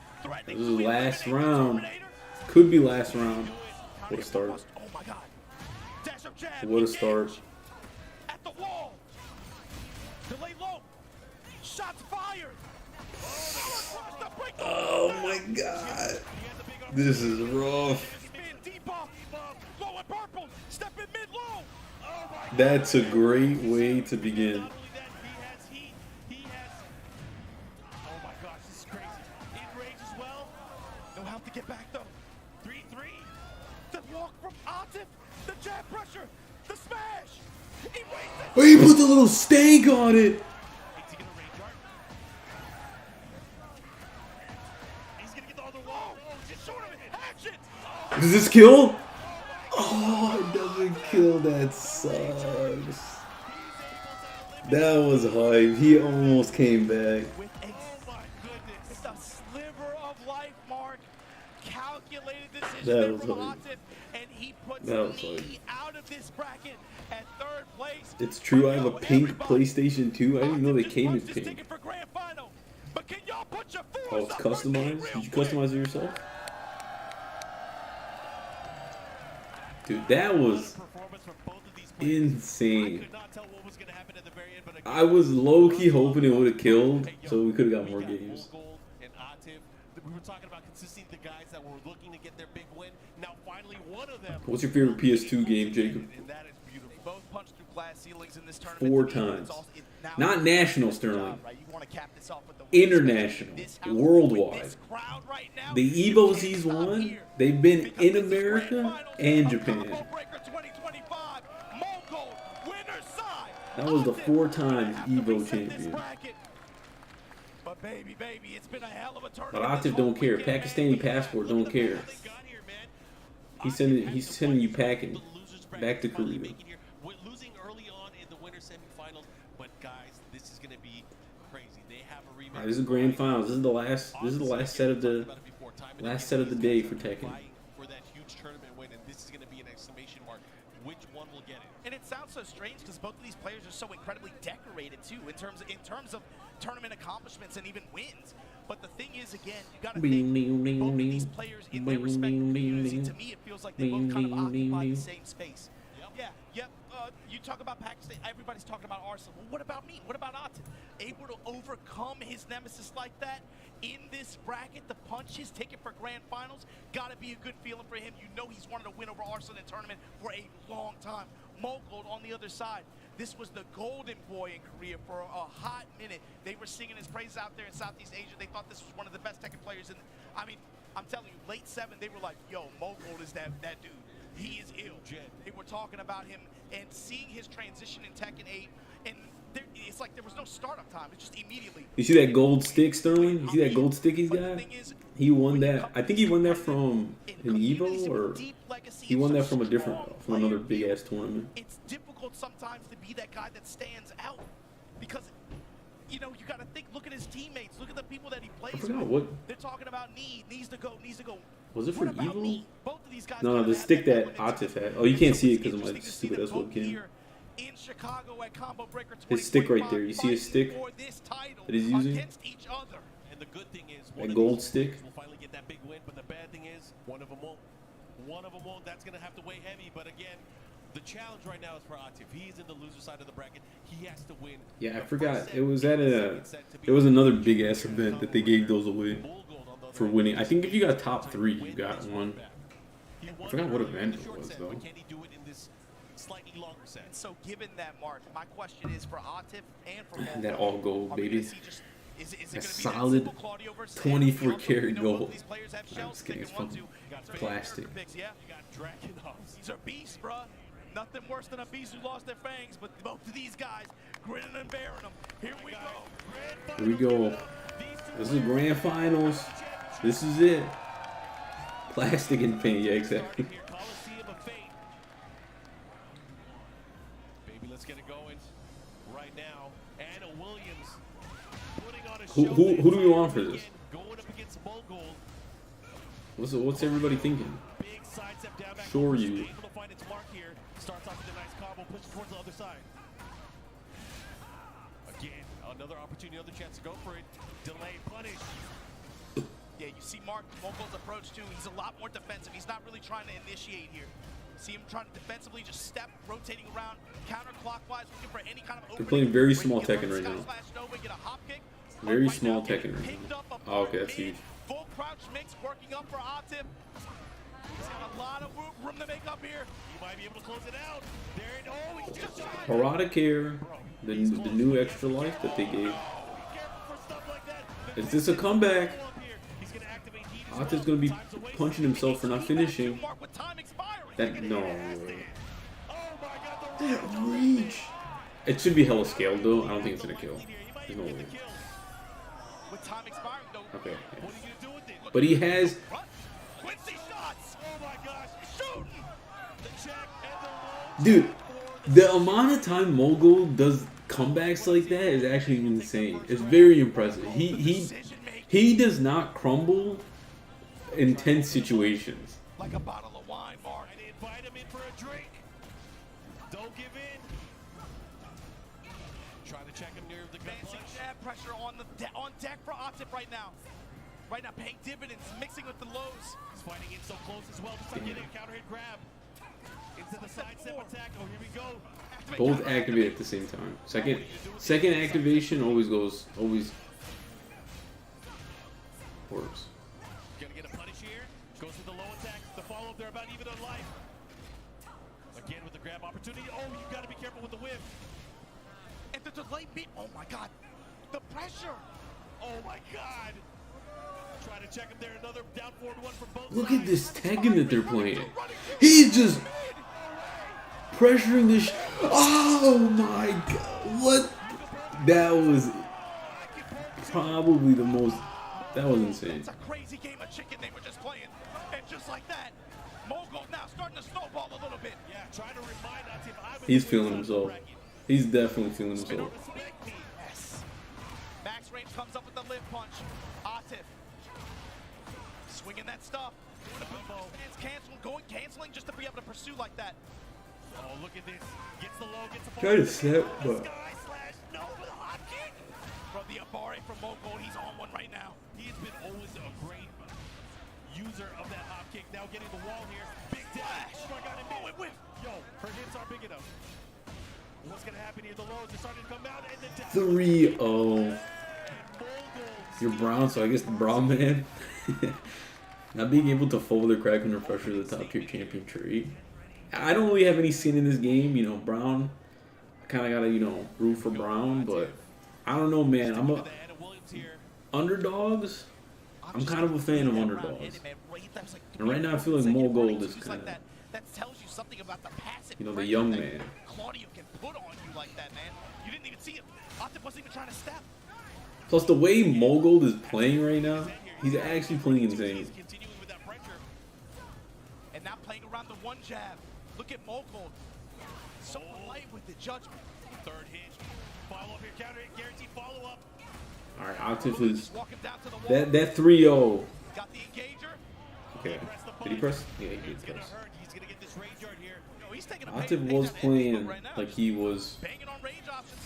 This is last round. Could be last round. What a start. Oh my God. Dash up jab. What a start. At the wall. Delay low. Shots fired. Oh my God. This is rough. That's a great way to begin. Oh my gosh, this is crazy. In range as well. They'll have to get back though. 3-3. The walk from Atif. The jab pressure. The smash. He waits it. Oh, he put the little stank on it. Is he gonna range art? He's gonna get the other wall. Oh, just short of it. Action. Does this kill? Oh, it doesn't kill. That sucks. That was hype. He almost came back. With it's a sliver of life, Mark. Calculated decision That there was from hype. Atif, and he puts That was me hype. out of this bracket at third place. It's true. I have a But pink everybody, PlayStation 2. I didn't know they Atif came in just punched his pink. ticket for grand final. But can y'all put your Oh, fours it's up for me customized? real Did you quick? customize it yourself? Dude, that was Performance from both of these players. I insane. could not tell what was gonna happen at the very end, but I was low-key hoping it would have killed, Hey, yo, so we could have got we more got games. Gold and Atif. We were talking about consistency, the guys that were looking to get their big win. Now finally one of them. What's your favorite PS2 game, Jacob? And that is beautiful. They both punched through glass ceilings in this tournament. 4 To me, times. it's also- now Not it's national, your Sterling. job, right? You want to cap this off with the win, International, especially this house, worldwide. with this crowd right now. The You Evos can't he's stop won, here, they've been because in this is grand America finals and of Japan. Combo Breaker 2025. Mogul, winner's side. That was the Atif 4-time have to Evo reset this champion. bracket. But baby, it's been a hell of a tournament. But this Atif whole don't care. weekend, man. Pakistani passport don't care. He's sending you packing back to Korea. Losing early on in the winter semifinals, but guys, this is going to be crazy. They have a rematch. Alright, this is grand finals. This is the last set of the day for Tekken. For that huge tournament win, and this is going to be an exclamation mark. Which one will get it? And it sounds so strange because both of these players are so incredibly decorated too in terms of tournament accomplishments and even wins. But the thing is, again, you got to think both of these players in their respective communities. To me, it feels like they both kind of occupy the same space. Yep. You talk about Pakistan. Everybody's talking about Arsenal. Well, what about me? What about Atif? Able to overcome his nemesis like that in this bracket, to punch his ticket for grand finals, got to be a good feeling for him. You know he's wanted to win over Arsenal in the tournament for a long time. Mogul on the other side. This was the golden boy in Korea for a hot minute. They were singing his praises out there in Southeast Asia. They thought this was one of the best Tekken players in. I mean, I'm telling you, late 7, they were like, yo, Mogul is that dude. He is ill. They were talking about him and seeing his transition in Tekken 8, and it's like there was no startup time. It's just immediately. You see that gold stick, Sterling? You see that gold stick he's got? He won that. I think he won that from an Evo, or he won that from another big ass tournament. It's difficult sometimes to be that guy that stands out because, you know, you got to think. Look at his teammates. Look at the people that he plays I forgot with. what. They're talking about needs to go. Was it for What about Evo? me? Both of these guys No, kinda the have stick that element to Atif them. had. Oh, you can't So see it it's because of my interesting to see stupid them ass both webcam. here in Chicago at Combo Breaker His stick right there. You see his 2025 stick for this title that he's using? against each other. And the good thing is, That gold stick. will finally get that big win. But the bad thing is, one of them won't. One of them won't. That's going to have to weigh heavy. But again, the challenge right now is for Atif. He's in the loser side of the bracket. He has to win. Yeah, I the forgot. first set, It was the at second set to be it was another big ass event that they gave those away Bull Gold on the for other winning. end. I think if you got top 3, you got one. He won forgot what early in event the it short was, set, though. but can he do it in this slightly longer set? And so, given that, Mark, my question is for Atif and for Mogul, That all gold, are we baby. gonna see just, is it That gonna be solid that simple Claudio versus 24 Anthony? karat We know both gold. these players have I'm shells just kidding, they it's can want from to. Got plastic. character picks, yeah. You got Dragon Hops. These are beasts, bruh. Nothing worse than a beast who lost their fangs, but both of these guys grinning and bearing them. Here we go. Here we go. This is grand finals. This is it. Plastic and paint. Yeah, exactly. Coliseum of Fate. Baby, let's get it going right now. Anna Williams putting on a show. Who do we want for this? Going up against Mogul. What's everybody thinking? Big side step down back. Sure over, you. able to find its mark here. Starts off with a nice combo, pushes towards the other side. Again, another opportunity, another chance to go for it. Delay, punish. Yeah, you see Mark Mogul's approach too. He's a lot more defensive. He's not really trying to initiate here. See him trying to defensively just step, rotating around, counterclockwise, looking for any kind of opening. They're playing very where he small can Tekken learn right now. Sky Slash Nova, get a hop kick. Very Right small now, Tekken right picked now. up a Oh, okay, that's mid, huge. Full crouch mix working up for Atif. He's got a lot of room to make up here. He might be able to close it out. There it oh, he's just shot. Parada Care, the new extra life that they gave. Be careful for stuff like that. Is this a comeback? He's gonna activate heat as Atif's well. gonna be Time's a waste. punching himself for not finishing. Mark with time expiring. That no. Oh my God, the That reach. It should be hella scaled though. I don't think it's gonna kill. There's no way. With time expiring, though. Okay. Yeah. What are you gonna do with it? But he has, Run. Quincy shots. Oh my gosh, Shooting. the check and the dude. The amount of time Mogul does comebacks like that is actually insane. It's very impressive. He does not crumble in tense situations. Like a bottle of wine, Mark. and invite him in for a drink. Don't give in. Try to check him near the gut Advancing punch. jab pressure on deck for Atif right now. Right now, paying dividends, mixing with the lows. He's fighting in so close as well. Just like getting a counter hit grab. Into the side step attack. Oh, here we go. Both activate at the same time. Second activation always works. Gonna get a punish here. Goes with the low attack. The follow-up, they're about even on life. Again with the grab opportunity. Oh, you gotta be careful with the whip. And the delay beat. Oh my God. The pressure. Oh my God. Try to check him there. Another down forward one from both Look sides. at this Tekken that they're playing. He's just pressuring this. Oh my God! What? That was probably the most. That was insane. It's a crazy game of chicken they were just playing. And just like that, Mogul now starting to snowball a little bit. Yeah, trying to remind us if I'm in He's the feeling winner's himself. bracket. He's definitely feeling They don't himself. respect me. Yes. Max Range comes up with the lift punch. Atif. Swinging that stuff. Doing a boot stance, canceling just to be able to pursue like that. Oh, look at this. Gets the low, gets the Try to follow. set, The but Sky slash no with a hot kick. From the Abare from Mogul, he's on one right now. He has been always a great user of that hop kick. Now getting the wall here. Big dash. Oh my God, it Oh, it whipped. Yo, her hits aren't big enough. What's gonna happen here? The lows are starting to come out, and the dash. 3-0. You're brown, so I guess the brown man. Not being able to fold or crack under pressure is a top tier champion trait. I don't really have any skin in this game, you know, Brown. I kind of gotta, you know, root for Brown, but I don't know, man. I'm a underdogs. I'm kind of a fan of underdogs. And right now I feel like Mogul is kind of, that tells you something about the passive, you know, the young pressure man. that Claudio can put on you like that, man. You didn't even see him. Atif wasn't even trying to step. Plus the way Mogul is playing right now, he's actually playing insane. Continuing with that pressure. And now playing around the one jab. Look at Mogul. So light with the judgment. Third hit. Follow up here, counter hit, guaranteed follow up. All right, Atif is Just walk him down to the wall. that 3-0. Got the engager. Okay, did he press? Yeah, he did It's gonna press. hurt. He's gonna get this rage yard here. No, he's taking a Atif page was out of playing Ed's book right now. like he was Banging on range options.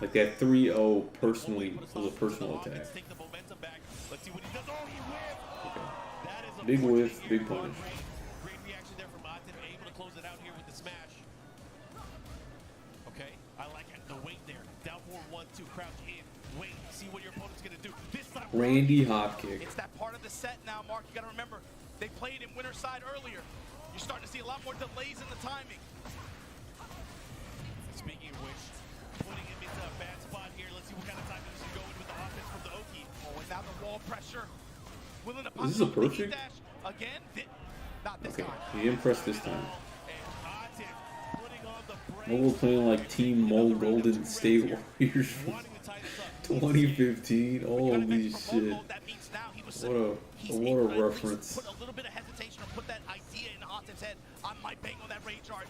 like that 3-0 personally was a personal attack. Let's take the momentum back. Let's see what he does. Oh, he whiffed. Okay. That is a Big fortunate whiff, here. big punish. Great reaction there from Atif, able to close it out here with the smash. Okay, I like it. The weight there. Down forward 1-2, crouch in. Wait, see what your opponent's gonna do. This time, Randy hop kick. It's that part of the set now, Mark. You got to remember, they played in winner side earlier. You're starting to see a lot more delays in the timing. speaking of which, putting him into a bad spot here. Let's see what kind of time he can go in with the offense from the Oki. Oh, and now the wall pressure. Willing to Is this a pop up the perfect? heat dash again. Not this Okay, time. he didn't press this time. And Atif putting on the brakes. Mogul playing like Team Mo Golden State Warriors from Wanting to tie this up. 2015. Holy From shit. Mogul, that means now he was he's What able a to at least reference. Put a little bit of hesitation or put that idea in Atif's head. I might bang on that rage art.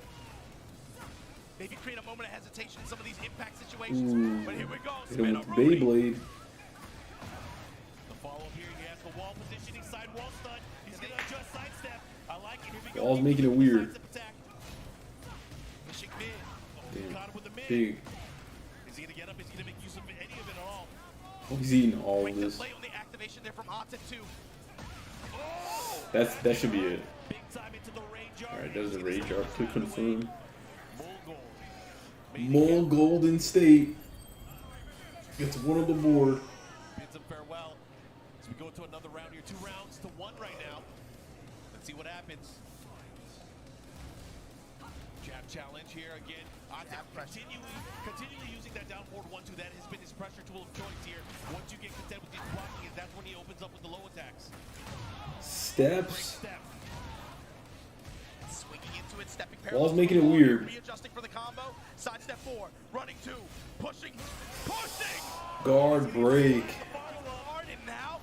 Maybe create a moment of hesitation in some of these impact situations. Ooh. But here we go. Hit him with Spin the a Rudy. Beyblade. The follow-up here, he has the wall positioning, side wall stun. He's gonna adjust sidestep. I like it. Here we go. Wall's making it weird. Sidestep attack. Pushing mid. Damn. Caught him with the mid. Big. Is Is he gonna get up? Is he gonna make use of any of it at all? Oh, he's eating all Quick of this. delay on the activation there from Atif too. That should be it. Big time into the rage yard. Alright, does the rage arc to confirm. Gold. More Golden State gets one on the board. Bids him farewell. As we go to another round here, 2 rounds to 1 right now. Let's see what happens. Jab challenge here again. Continually using that down forward 1-2. That has been his pressure tool of choice here. Once you get content with his blocking, that's when he opens up with the low attacks. Steps. Step. Swinging into it, stepping Wall's parallel. making it weird. Readjusting for the combo. Side step 4. Running 2. Pushing. Guard break. Hard and now.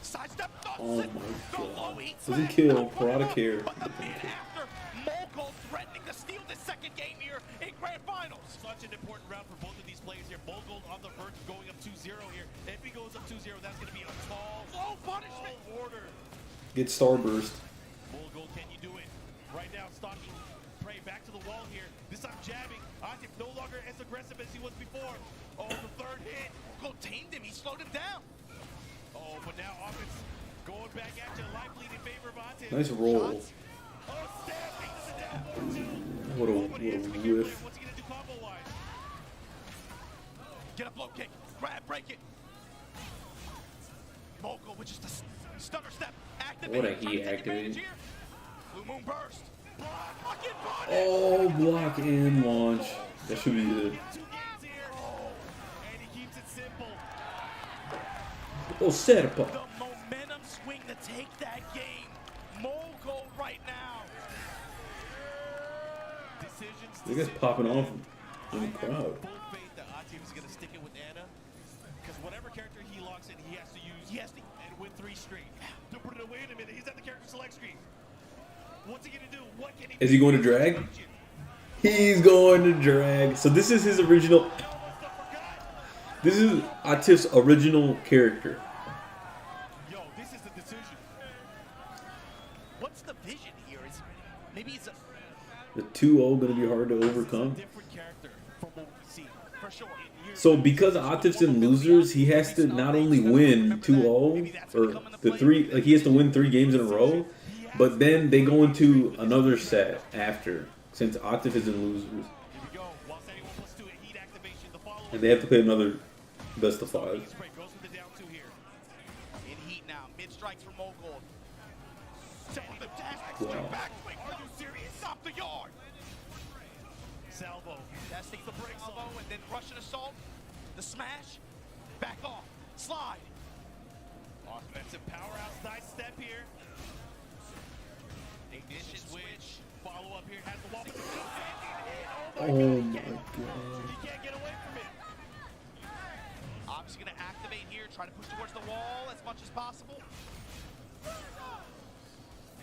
Side step. Oh my god. Doesn't kill. Parada care. But the beat after. Mogul threatening to steal this second game here in Grand Finals. Such an important round for both of these players here. Mogul on the verge of going up 2-0 here. If he goes up 2-0, that's going to be a tall punishment. order. Get Starburst. Mogul, can you do it? Right now, stalking prey back to the wall here. This time jabbing. Atif no longer as aggressive as he was before. Oh, the third hit. Mogul tamed him. He slowed him down. Oh, but now offense going back at you. Life lead in favor of Atif. Nice roll. Oh, stabbing to the death. What a whiff. What's he going to do combo-wise? Get a blow kick. Grab, break it. Mogul with just a stunner step. Activate. What a he activated. Blue Moon burst. Block and punish. Oh, block and launch. That should be it. 2 games here. And he keeps it simple. Oh, set up. The momentum swing to take that game. Mogul right now. Decisions. You guys popping off in the crowd. Full faith that Atif is going to stick it with Anna. Because whatever character he locks in, he has to use. And win 3 straight. To put it away in a minute. He's at the character select screen. What's he going to do? What can he Is he going to drag? He's going to drag. So this is his original. This is Atif's original character. Yo, this is the decision. What's the vision here? Is maybe it's a The 2-0 going to be hard to overcome. Different character from what we see. for sure. So because Atif's in losers, he has to not only win 2-0 or the 3, like he has to win 3 games in a row, but then they go into another set after, since Atif is in losers, Here we go. While setting 1+2 at heat activation, the follow-up. and they have to play another best of 5. Spray goes with the down 2 here. In heat now. Mid strikes from Mogul. Sending the dash. Wow. Backswing. Are you serious? Stop the yard. Salvo. Testing the break elbow and then Russian assault. The smash. Back off. Slide. Offensive powerhouse. Nice step here. Ignition switch. Follow up here. Has the wall. Oh my god. He can't get away from it. Obviously going to activate here. Try to push towards the wall as much as possible.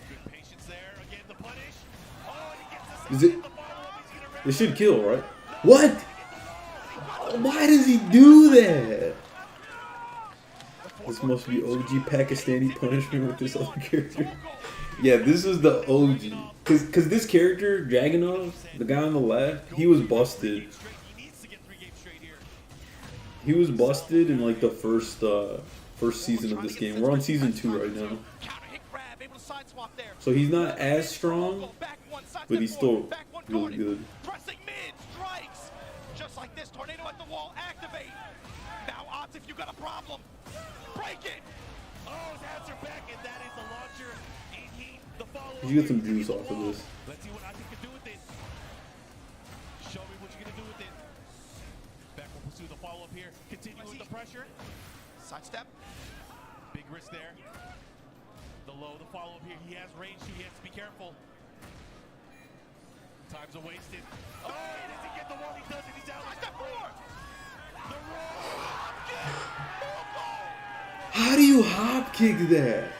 Good patience there. Again, the punish. Oh, and he gets the Is it? the follow-up. He's gonna It should kill, right? What? Why does he do that? This must be OG Pakistani punishment with this other character. Yeah, this is the OG. Cause this character, Dragunov, the guy on the left, he was busted. He needs to get 3 games straight here. He was busted in like the first season of this game. We're on season 2 right now. Counter hit grab. Able to side swap there. So he's not as strong, Back one, side but step he's forward. still Back one really guarded. good. Pressing mid. Strikes. Just like this. Tornado at the wall. Activate. Now Atif, you got a problem. Break it. Oh, his hands are back, and that is the launcher in heat. The follow-up. You get some juice off of this. Let's see what I can do with it. Show me what you're going to do with it. Back will pursue the follow-up here. Continue with the pressure. Side step. Big risk there. The low, the follow-up here. He has range too. He has to be careful. Time's a wasted. Oh, he doesn't get the one. He does it. He's out. Side step 4. The roll. How do you hop kick that?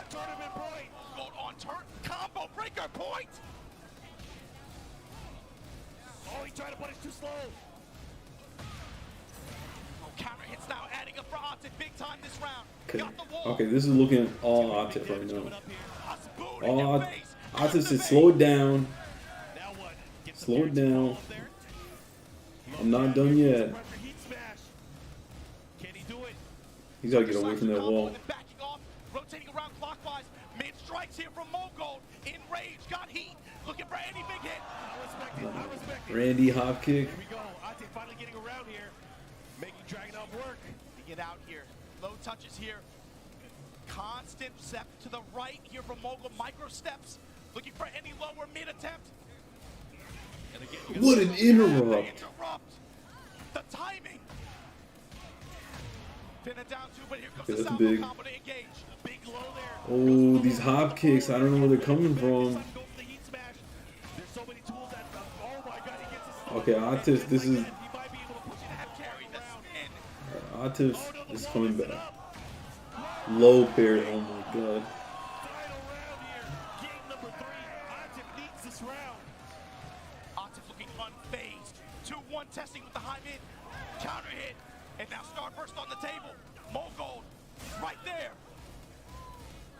Tournament point. Gold on turn. Combo breaker point. Oh, he tried to punish too slow. Oh, counter hits now adding up for Atif big time this round. Okay. Got the wall. Okay, this is looking all Atif right now. Coming up here. Boot in All your face. Atif said slow it down. Now what? Get some Slow it guaranteed down. follow-up there. I'm not done yet. Heat smash. Can he do it? He's gotta get away from that wall. Backing off, rotating around clockwise. Mid strikes here from Mogold. In rage, got heat. Looking for any big hit. I respect it. I respect it. Randy hop kick. Here we go. Ate finally getting around here. Making Dragunov work. To get out here. Low touches here. Constant step to the right here from Mogul. Micro steps. Looking for any lower mid attempt. And again, What an interrupt. Interrupt. The timing. Pin it down too, but here comes Okay, the that's salvo big. combo to engage. big low there. Oh, these hop kicks. I don't know where they're coming from. Go for the heat smash. There's so many tools that, oh my god, he gets his Okay, Atif, this is... he might be able to push it half Carry carry this around. in. Atif is coming back. Low parry. Oh my god. Final round here. Game number 3. Atif needs this round. Atif looking unfazed. 2-1 testing with the high mid. Counter hit. And now Starburst on the table. Mogold right there.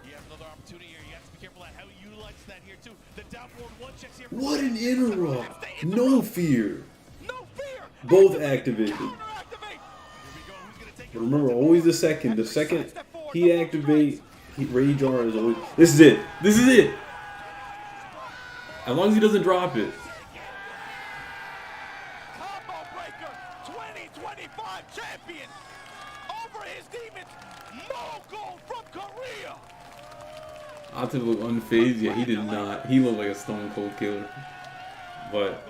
You have another opportunity here. You have to be careful at how you utilize that here too. The down forward one checks here. What an interrupt. No fear. No fear. Both activated. Counter activate. Here we go. Who's gonna take But it? remember, always the second. The second he activate, Rage R is always... This is it. This is it. As long as he doesn't drop it. Combo breaker. 2025 champion. Over his demons. Mogold from Korea. Atif looked unfazed. Yeah, he did not. He looked like a stone cold killer. But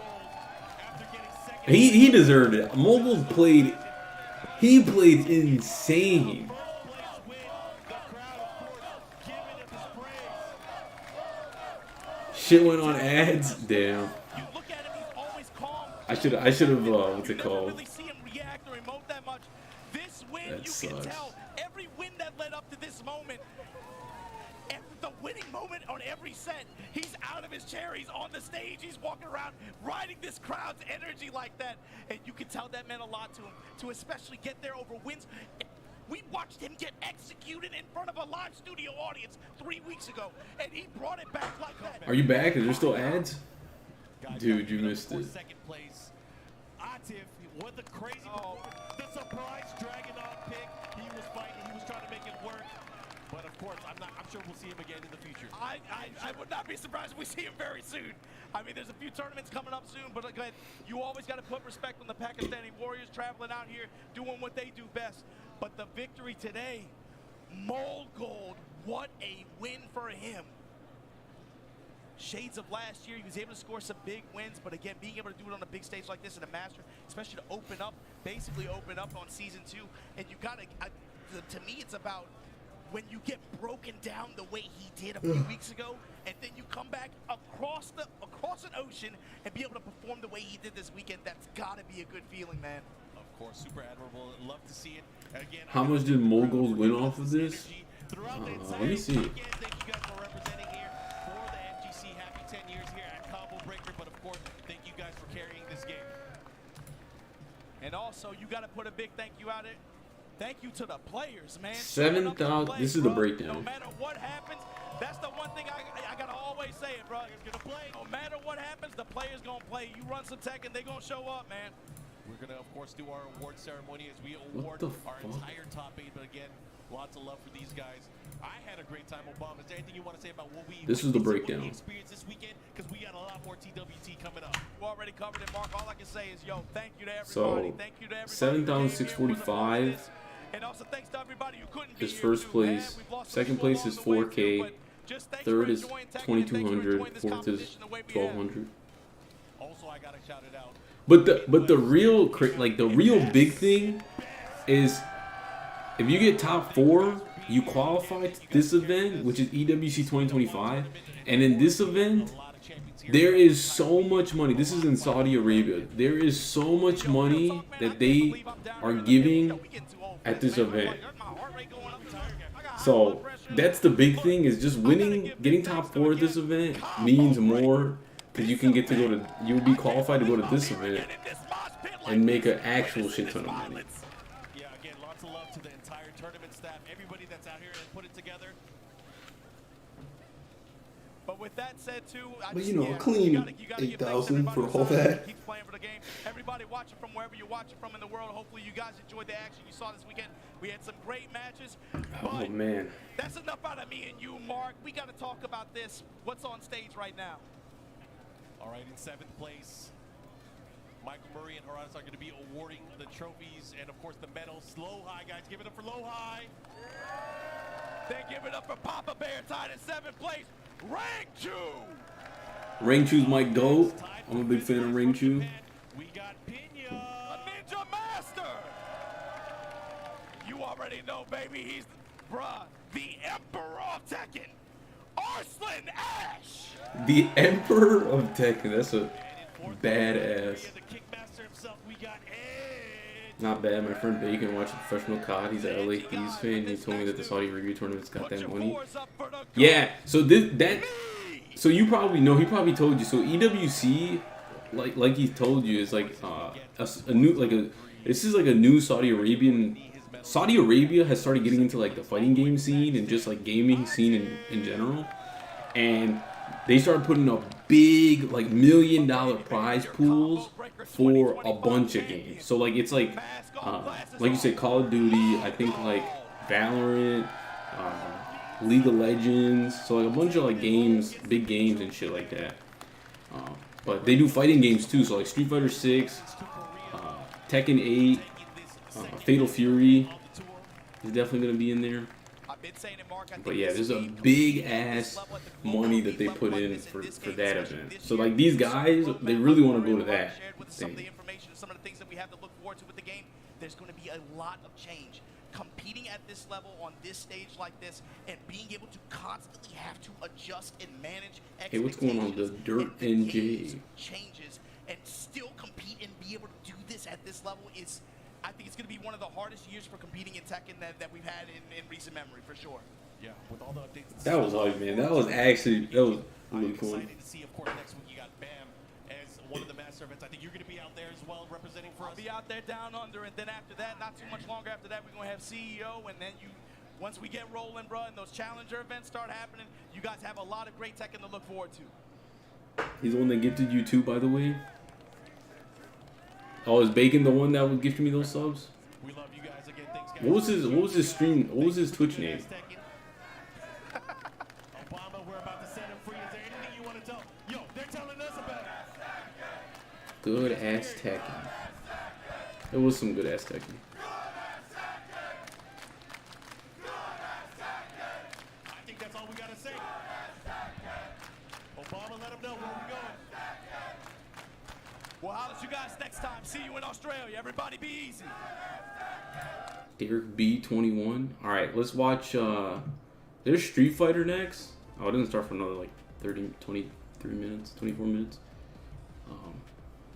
After getting second, he deserved it. Mogul played... He played insane. first place win. The crowd, of course, giving him his praise. Shit went on ads. Damn. You look at him, he's always calm. I should have what's You it never called? really see him react or emote that much. This win, That you can sucks. tell every win that led up to this moment. The winning moment on every set, he's out of his chair, he's on the stage, he's walking around, riding this crowd's energy like that. And you can tell that meant a lot to him, to especially get there over wins. We watched him get executed in front of a live studio audience 3 weeks ago, and he brought it back like that. Are you back? Is there still ads? Guys, Dude, gotta you give it up missed for it. Second place. Atif, what the crazy Oh. performance. The surprise Dragunov pick. He was fighting, he was trying to make it work. But of course, I'm sure we'll see him again in the future. I would not be surprised if we see him very soon. I mean, there's a few tournaments coming up soon, but again, you always got to put respect on the Pakistani Warriors traveling out here, doing what they do best. But the victory today, Mogold, what a win for him. Shades of last year, he was able to score some big wins, but again, being able to do it on a big stage like this in a Master, especially to open up, basically open up on Season 2, and you got to, to me, it's about when you get broken down the way he did a few weeks ago, and then you come back across an ocean and be able to perform the way he did this weekend, that's got to be a good feeling, man. Of course, super admirable. Love to see it. And again, How much did Moguls win off of this? Throughout the Let me entire see. weekend, thank you guys for representing here for the MGC. Happy 10 years here at Combo Breaker. But of course, thank you guys for carrying this game. And also, you got to put a big thank you out there. Thank you to the players, man. 7,000 This is the breakdown. No matter what happens, that's the one thing I got to always say it, bro. Gonna play. No matter what happens, the players going to play. You run some Tekken, they going to show up, man. We're going to, of course, do our award ceremony as we What award the our fuck? entire top 8. But again, lots of love for these guys. I had a great time, Obama. Is there anything you want to say about what we This is the what we breakdown. experienced this weekend? Because we got a lot more TWT coming up. You already covered it, Mark. All I can say is, yo, thank you to everybody. So, Thank you to everybody. who came here, was a part of 7,645. this. And also thanks to everybody who couldn't be Is here, first too, place. man. We've lost some Second people place along is the way, 4K. too, but just thanks Third for is enjoying Tekken, and thanks for 2,200. enjoying this Fourth is competition the way we have. 1,200. Also, I got to shout it out. But the real big thing is if you get top 4, you qualify to this event, which is EWC 2025, and in this event, there is so much money. This is in Saudi Arabia. There is so much money that they are giving at this event. So that's the big thing, is just winning, getting top 4 at this event means more, because you can get to go to, you'll be qualified to go to this event and make an actual shit ton of money. Yeah, again, lots of love to the entire tournament staff, everybody that's out here and put it together. But with that said, too, But you know, a clean you gotta give thanks to 8,000 everybody for who's all out there that. keeps playing for the game. Everybody watching from wherever you're watching from in the world. Hopefully, you guys enjoyed the action you saw this weekend. We had some great matches. Oh But man. that's enough out of me and you, Mark. We got to talk about this. What's on stage right now? All right, in 7th place, Michael Murray and Horace are going to be awarding the trophies and, of course, the medals. Low High, guys. Give it up for Low High. Then give it up for Papa Bear, tied in 7th place. Rank 2. Ring Chu's my GOAT. I'm a big fan of Ring Chu. We got Pena. A Ninja Master. You already know, baby. He's, bruh, the Emperor of Tekken. Arslan Ash. The Emperor of Tekken. That's a And in 4th badass. place, the Kickmaster himself, we got Edge. Not bad. My friend Bacon watched professional COD. He's a LA Thieves fan. He told me that the Saudi Arabia tournament's got that money. Yeah. So So you probably know. He probably told you. So EWC, like he told you, is like a new this is like a new Saudi Arabian. Saudi Arabia has started getting into like the fighting game scene and just like gaming scene in general, and they started putting up big like $1 million prize pools for a bunch of games. So like it's like you said, Call of Duty. I think like Valorant, League of Legends. So like a bunch of like games, big games and shit like that. But they do fighting games too. So like Street Fighter 6, Tekken 8, Fatal Fury is definitely gonna be in there. But yeah, there's a big ass money that they put in for that event. So like these guys, they really want to go to that Some of the thing. information, some of the things that we have to look forward to with the game. There's going to be a lot of change. Competing at this level on this stage like this and being able to constantly have to adjust and manage expectations. Hey, what's going on? The Dirt NJ Changes and still compete and be able to do this at this level is, I think it's going to be one of the hardest years for competing in Tekken that we've had in recent memory, for sure. Yeah, with all the updates. That was hype, man. That was really I'm cool. excited to see, of course, next week you got BAM as one of the master events. I think you're going to be out there as well representing for I'll us. be out there down under, and then after that, not too much longer after that, we're going to have CEO, and then once we get rolling, bro, and those challenger events start happening, you guys have a lot of great Tekken to look forward to. He's the one that gifted you too, by the way. Oh, is Bacon the one that was gifting me those subs? We love you guys again. Thanks, guys. What was his stream? What was his Twitch name? Obama, we're about to set him free. Is there anything you want to tell? Yo, they're telling us about it. Good ass Tekken. It was some good ass Tekken. I think that's all we got to say. Obama, let him know where we're going. We'll holler at you guys next time. See you in Australia. Everybody be easy. Derek B21. Alright, let's watch there's Street Fighter next. Oh, it doesn't start for another like 23 minutes, 24 minutes.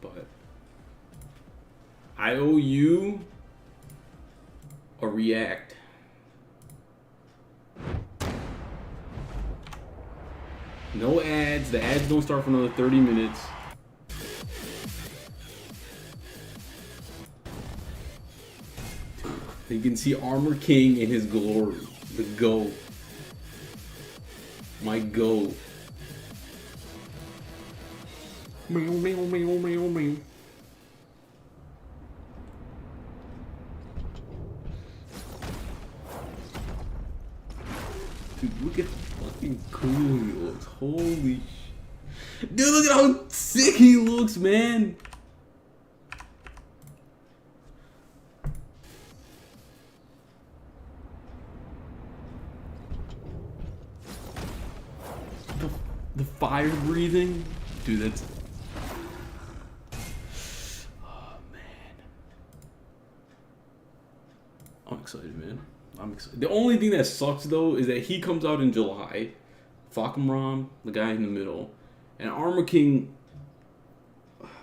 But I owe you a react. No ads. The ads don't start for another 30 minutes. You can see Armor King in his glory. The GOAT. My GOAT. Meow, meow, meow, meow, meow. Dude, look at how fucking cool he looks. Holy sh... Dude, look at how sick he looks, man. The fire breathing, dude. That's man. I'm excited, man. I'm excited. The only thing that sucks though is that he comes out in July. Fakumram, the guy in the middle, and Armor King.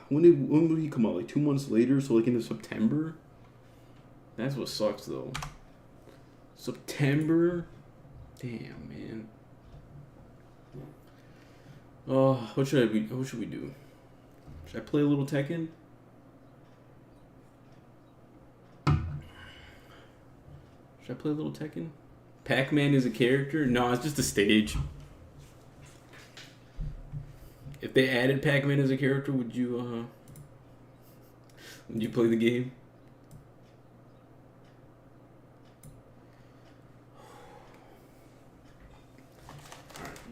When would he come out? Like 2 months later, so like into September. That's what sucks though. September. Damn, man. What should we do? Should I play a little Tekken? Should I play a little Tekken? Pac-Man is a character? No, it's just a stage. If they added Pac-Man as a character, would you play the game?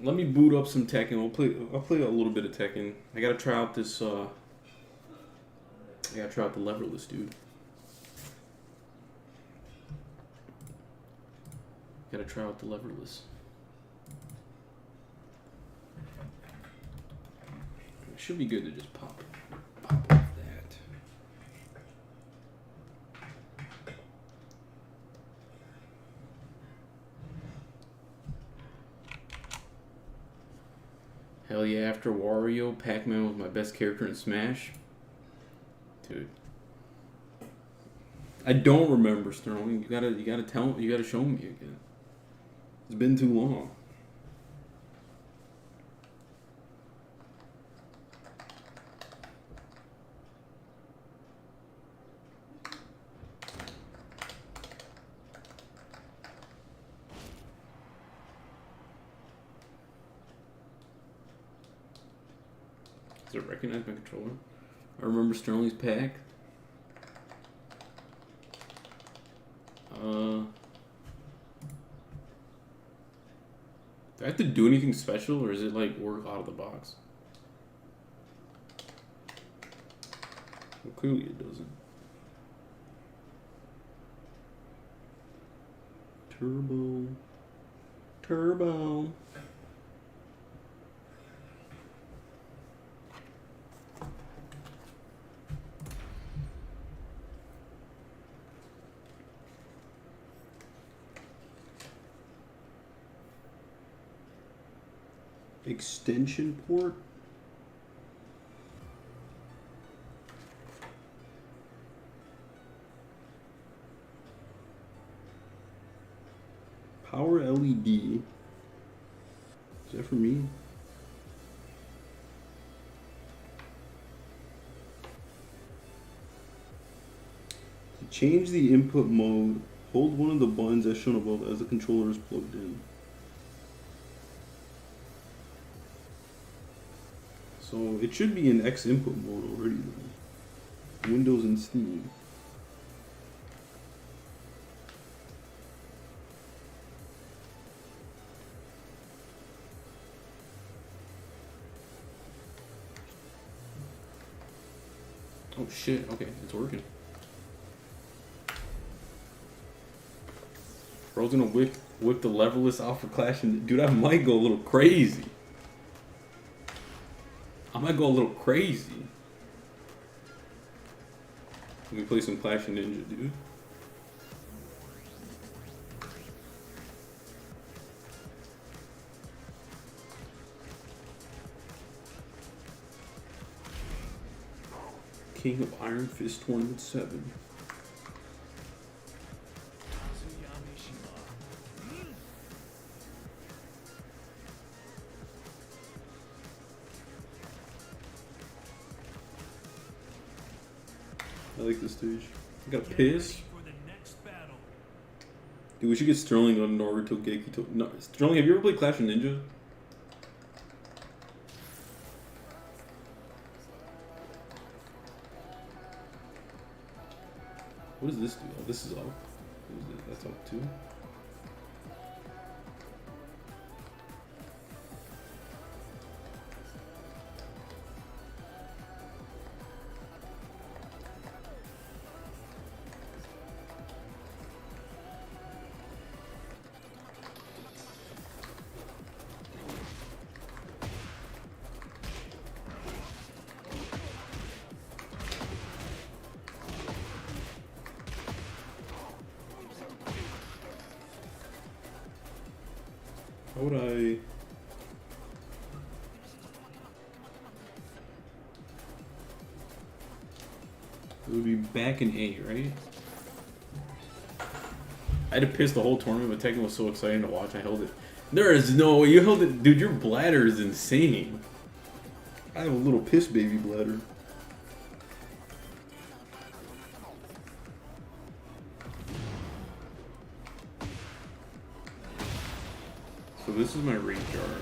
Let me boot up some Tekken. I'll play a little bit of Tekken. I gotta try out this. I gotta try out the leverless, dude. Gotta try out the leverless. It should be good to just pop off that. Hell yeah, after Wario, Pac-Man was my best character in Smash. Dude. I don't remember, Sterling. You gotta show me again. It's been too long. Does it recognize my controller? I remember Sterling's pack. Do I have to do anything special, or is it like work out of the box? Well, clearly it doesn't. Turbo. Extension port. Power LED. Is that for me? To change the input mode, hold one of the buttons as shown above as the controller is plugged in. So it should be in X input mode already though. Windows and Steam. Oh shit, okay, it's working. Bro's gonna whip the leverless out for Clash, and dude, I might go a little crazy. I might go a little crazy. Let me play some Clash and Ninja, dude. King of Iron Fist Tournament 7. I like this stage. I got piss. Dude, we should get Sterling on Naruto Geki. No, Sterling, have you ever played Clash of Ninja? What does this do? Oh, this is up. That's up too. How would I... It would be back in A, right? I had to piss the whole tournament, but Tekken was so exciting to watch, I held it. There is no way, you held it, dude, your bladder is insane. I have a little piss baby bladder. So this is my rage art.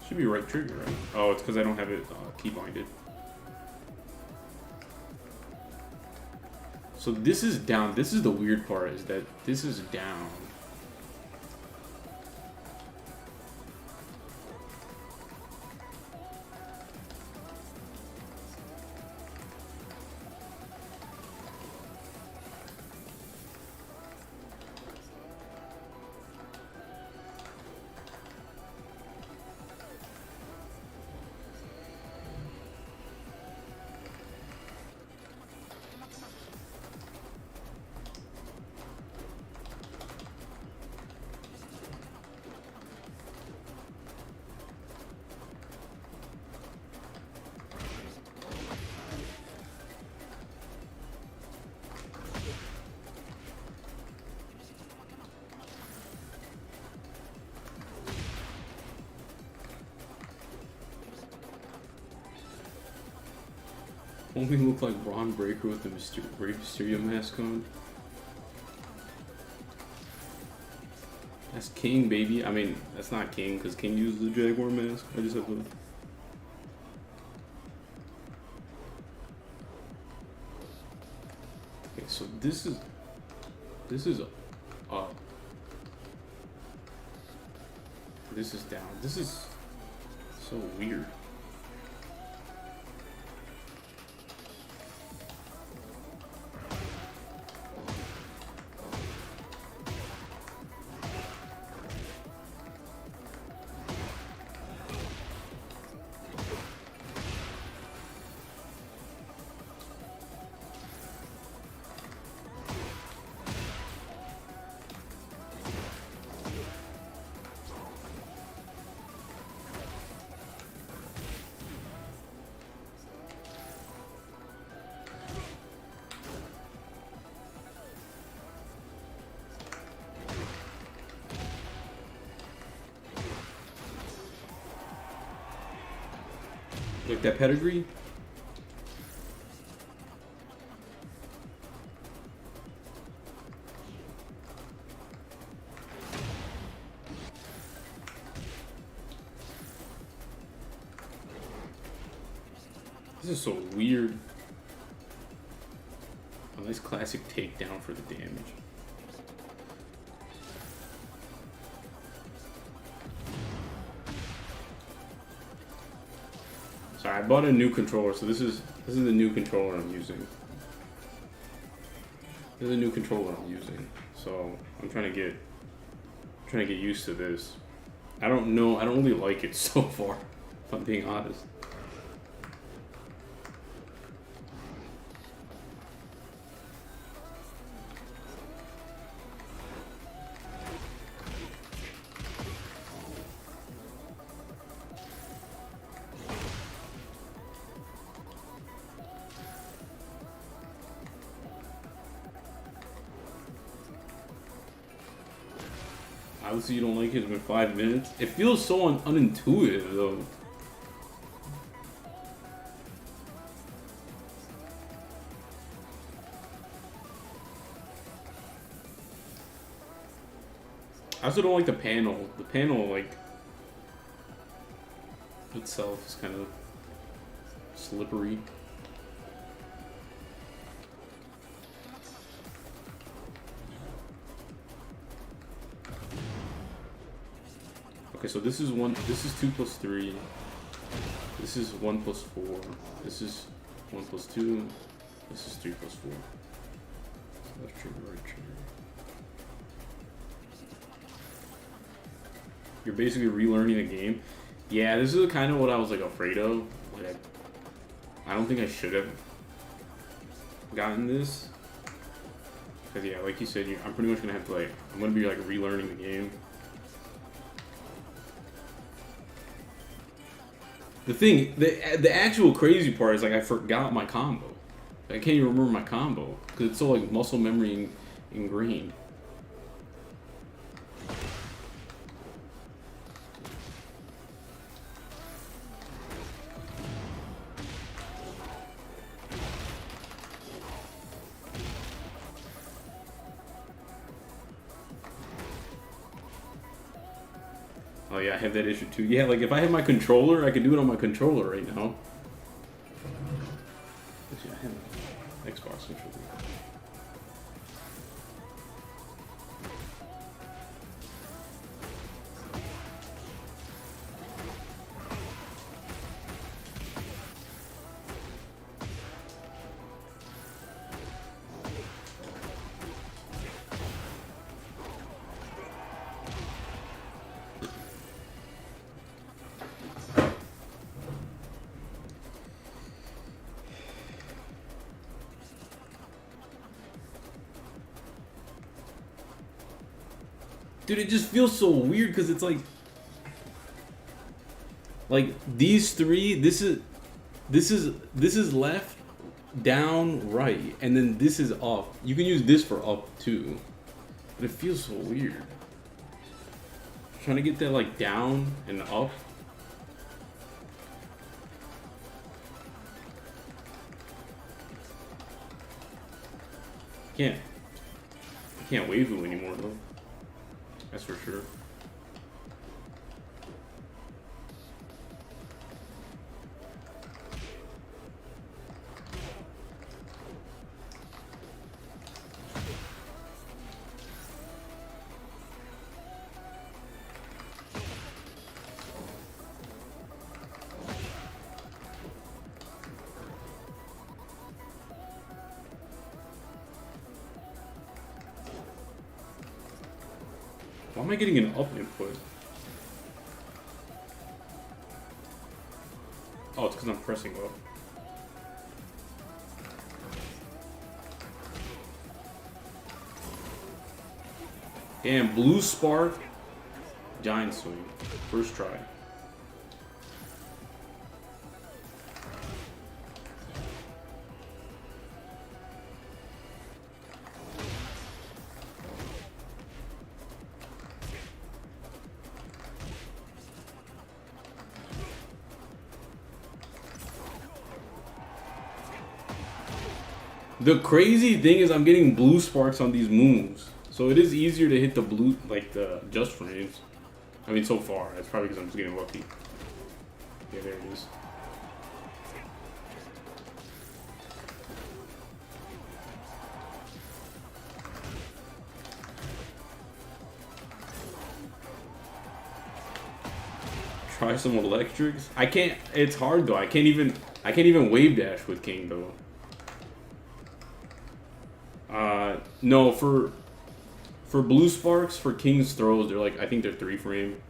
Should be right trigger, right? Oh, it's because I don't have it key binded. So this is down. This is the weird part, is that this is down. Won't we look like Braun Breaker with the Mysterio mask on? That's King, baby. I mean, that's not King, because King uses the Jaguar mask. I just have to... Okay, so this is up. This is down. This is so weird. Like that pedigree? This is so weird. A nice classic takedown for the damage. Sorry, I bought a new controller, so this is the new controller I'm using. This is the new controller I'm using, so I'm trying to get used to this. I don't know, I don't really like it so far, if I'm being honest. Obviously you don't like it, it's been 5 minutes. It feels so unintuitive though. I also don't like the panel. The panel, like, itself is kind of slippery. Okay, so this is 2 plus 3. This is 1 plus 4. This is 1 plus 2. This is 3 plus 4. Left trigger, right trigger. You're basically relearning the game. Yeah, this is kind of what I was like afraid of. Like, I don't think I should have gotten this. Cause yeah, like you said, I'm pretty much gonna have to like, I'm gonna be like relearning the game. The thing, the actual crazy part is like I forgot my combo. I can't even remember my combo because it's so like muscle memory ingrained. Oh yeah, I have that issue too. Yeah, like if I had my controller, I could do it on my controller right now. Actually, I have an Xbox controller. Dude, it just feels so weird because it's like these three. This is left, down, right, and then this is up. You can use this for up too, but it feels so weird. Trying to get that like down and up. I can't wave you anymore though. That's for sure. Why am I getting an up input? Oh, it's because I'm pressing up. Damn, blue spark, giant swing, first try. The crazy thing is I'm getting blue sparks on these moves. So it is easier to hit the blue, like the just frames. I mean, so far. That's probably because I'm just getting lucky. Yeah, there it is. Try some electrics. I can't, it's hard though. I can't even wave dash with King though. No, for blue sparks, for King's throws, they're like, I think they're 3 frame.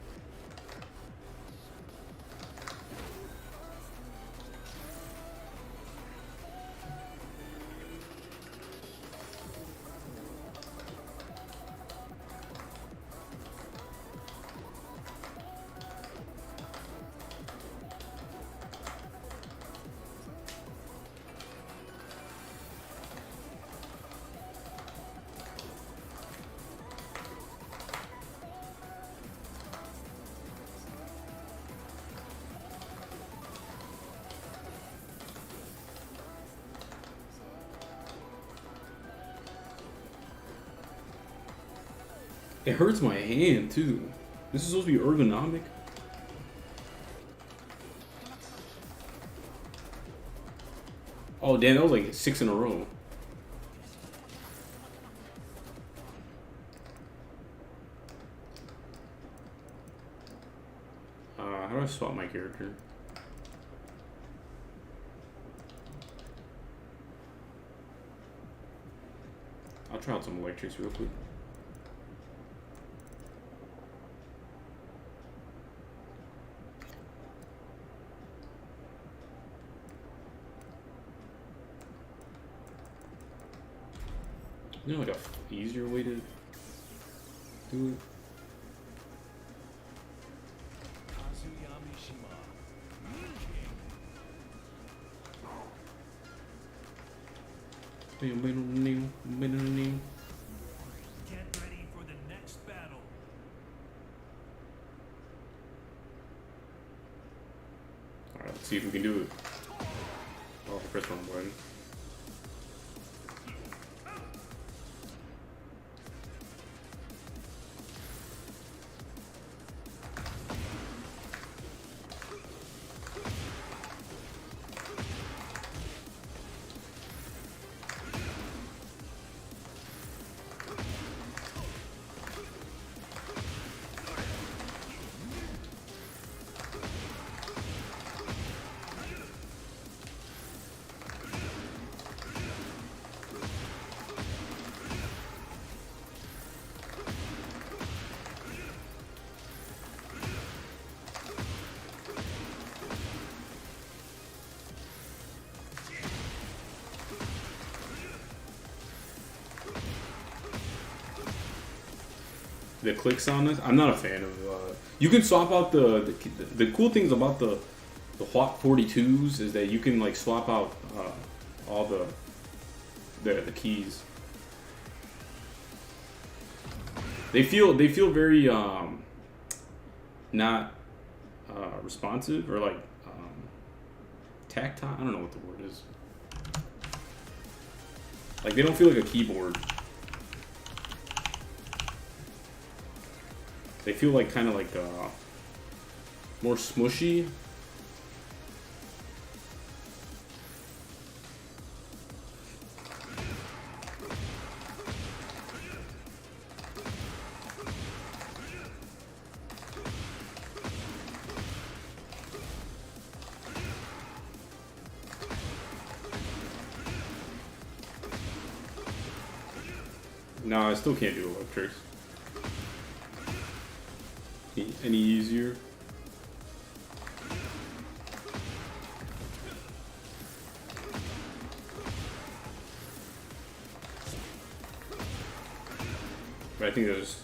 It hurts my hand too. This is supposed to be ergonomic. Oh damn, that was like 6 in a row. How do I swap my character? I'll try out some electrics real quick. You know, like a easier way to do it. Get ready for the next battle. Alright, let's see if we can do it. Oh, press one button. the clicks on this. I'm not a fan of. You can swap out the cool things about the Hawk 42s is that you can like swap out all the keys. They feel very not responsive or like tactile. I don't know what the word is. Like they don't feel like a keyboard. They feel like kind of like more smushy. No, I still can't do electrics. Any easier? But I think that's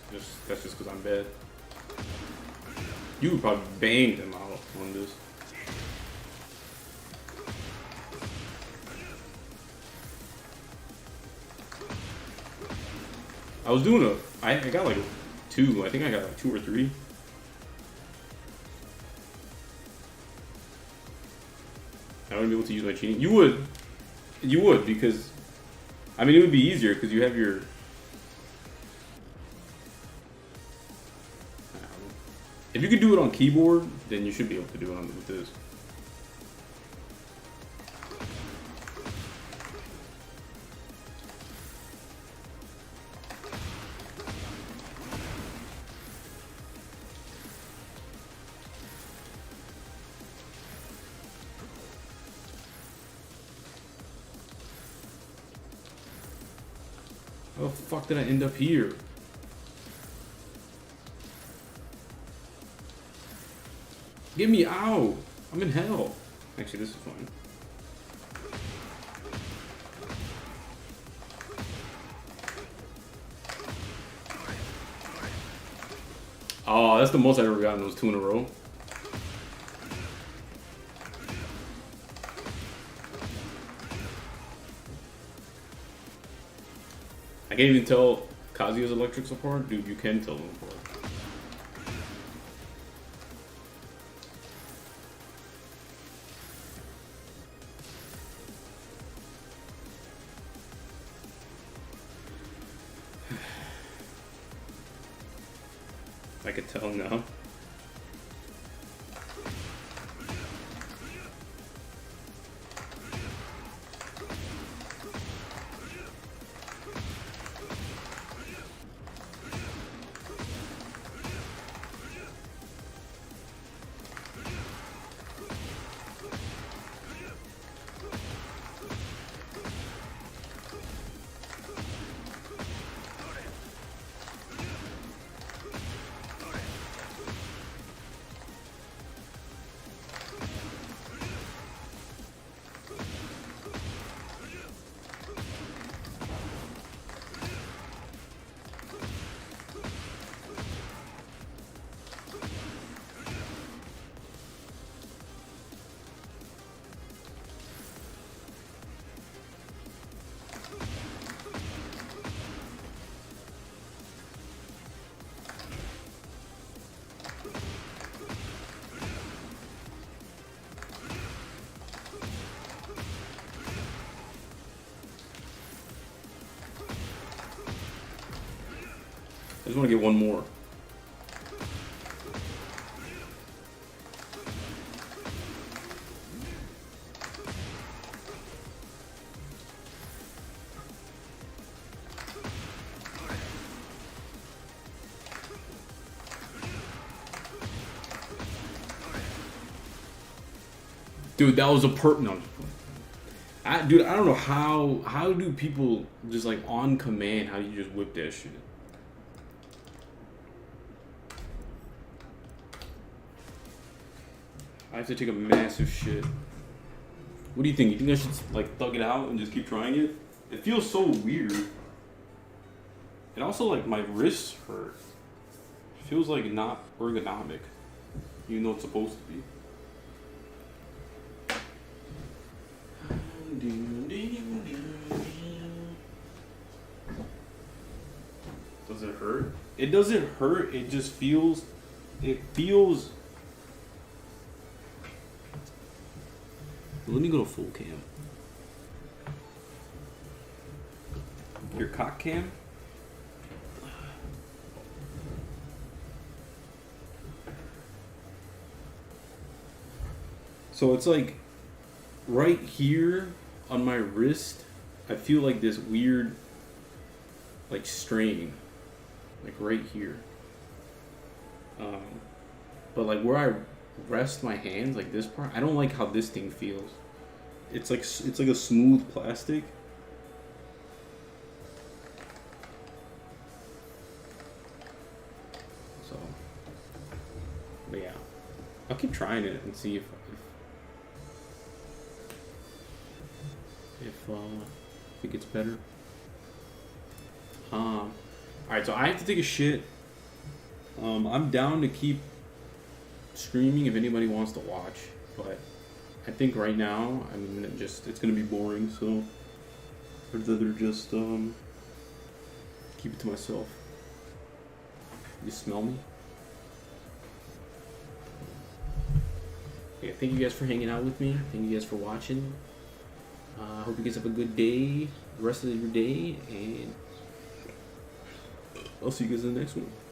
just because I'm bad. You would probably bang them out on this. I was doing I got like 2. I think I got like 2 or 3. I wouldn't be able to use my cheating. You would because, I mean, it would be easier because you have your. If you could do it on keyboard, then you should be able to do it with this. How the fuck did I end up here? Get me out! I'm in hell. Actually, this is fine. Oh, that's the most I've ever gotten, those 2 in a row. I can't even tell Kazuya's electrics apart. Dude, you can tell them apart. I could tell now. I just want to get one more. Dude, that was a no. Dude, I don't know how do people just like on command, how do you just whip that shit? I have to take a massive shit. What do you think? You think I should like thug it out and just keep trying it? It feels so weird. And also like my wrists hurt. Feels like not ergonomic, even though it's supposed to be. Does it hurt? It doesn't hurt. It just feels. It feels. Let me go to full cam. Your cock cam? So it's like right here on my wrist, I feel like this weird like strain. Like right here. But like where I rest my hands, like this part, I don't like how this thing feels. It's like a smooth plastic. So, but yeah, I'll keep trying it and see if it gets better. All right, so I have to take a shit. I'm down to keep streaming if anybody wants to watch, but I think right now it's gonna be boring, so I'd rather just keep it to myself. You smell me? Yeah, thank you guys for hanging out with me. Thank you guys for watching. I hope you guys have a good day, the rest of your day, and I'll see you guys in the next one.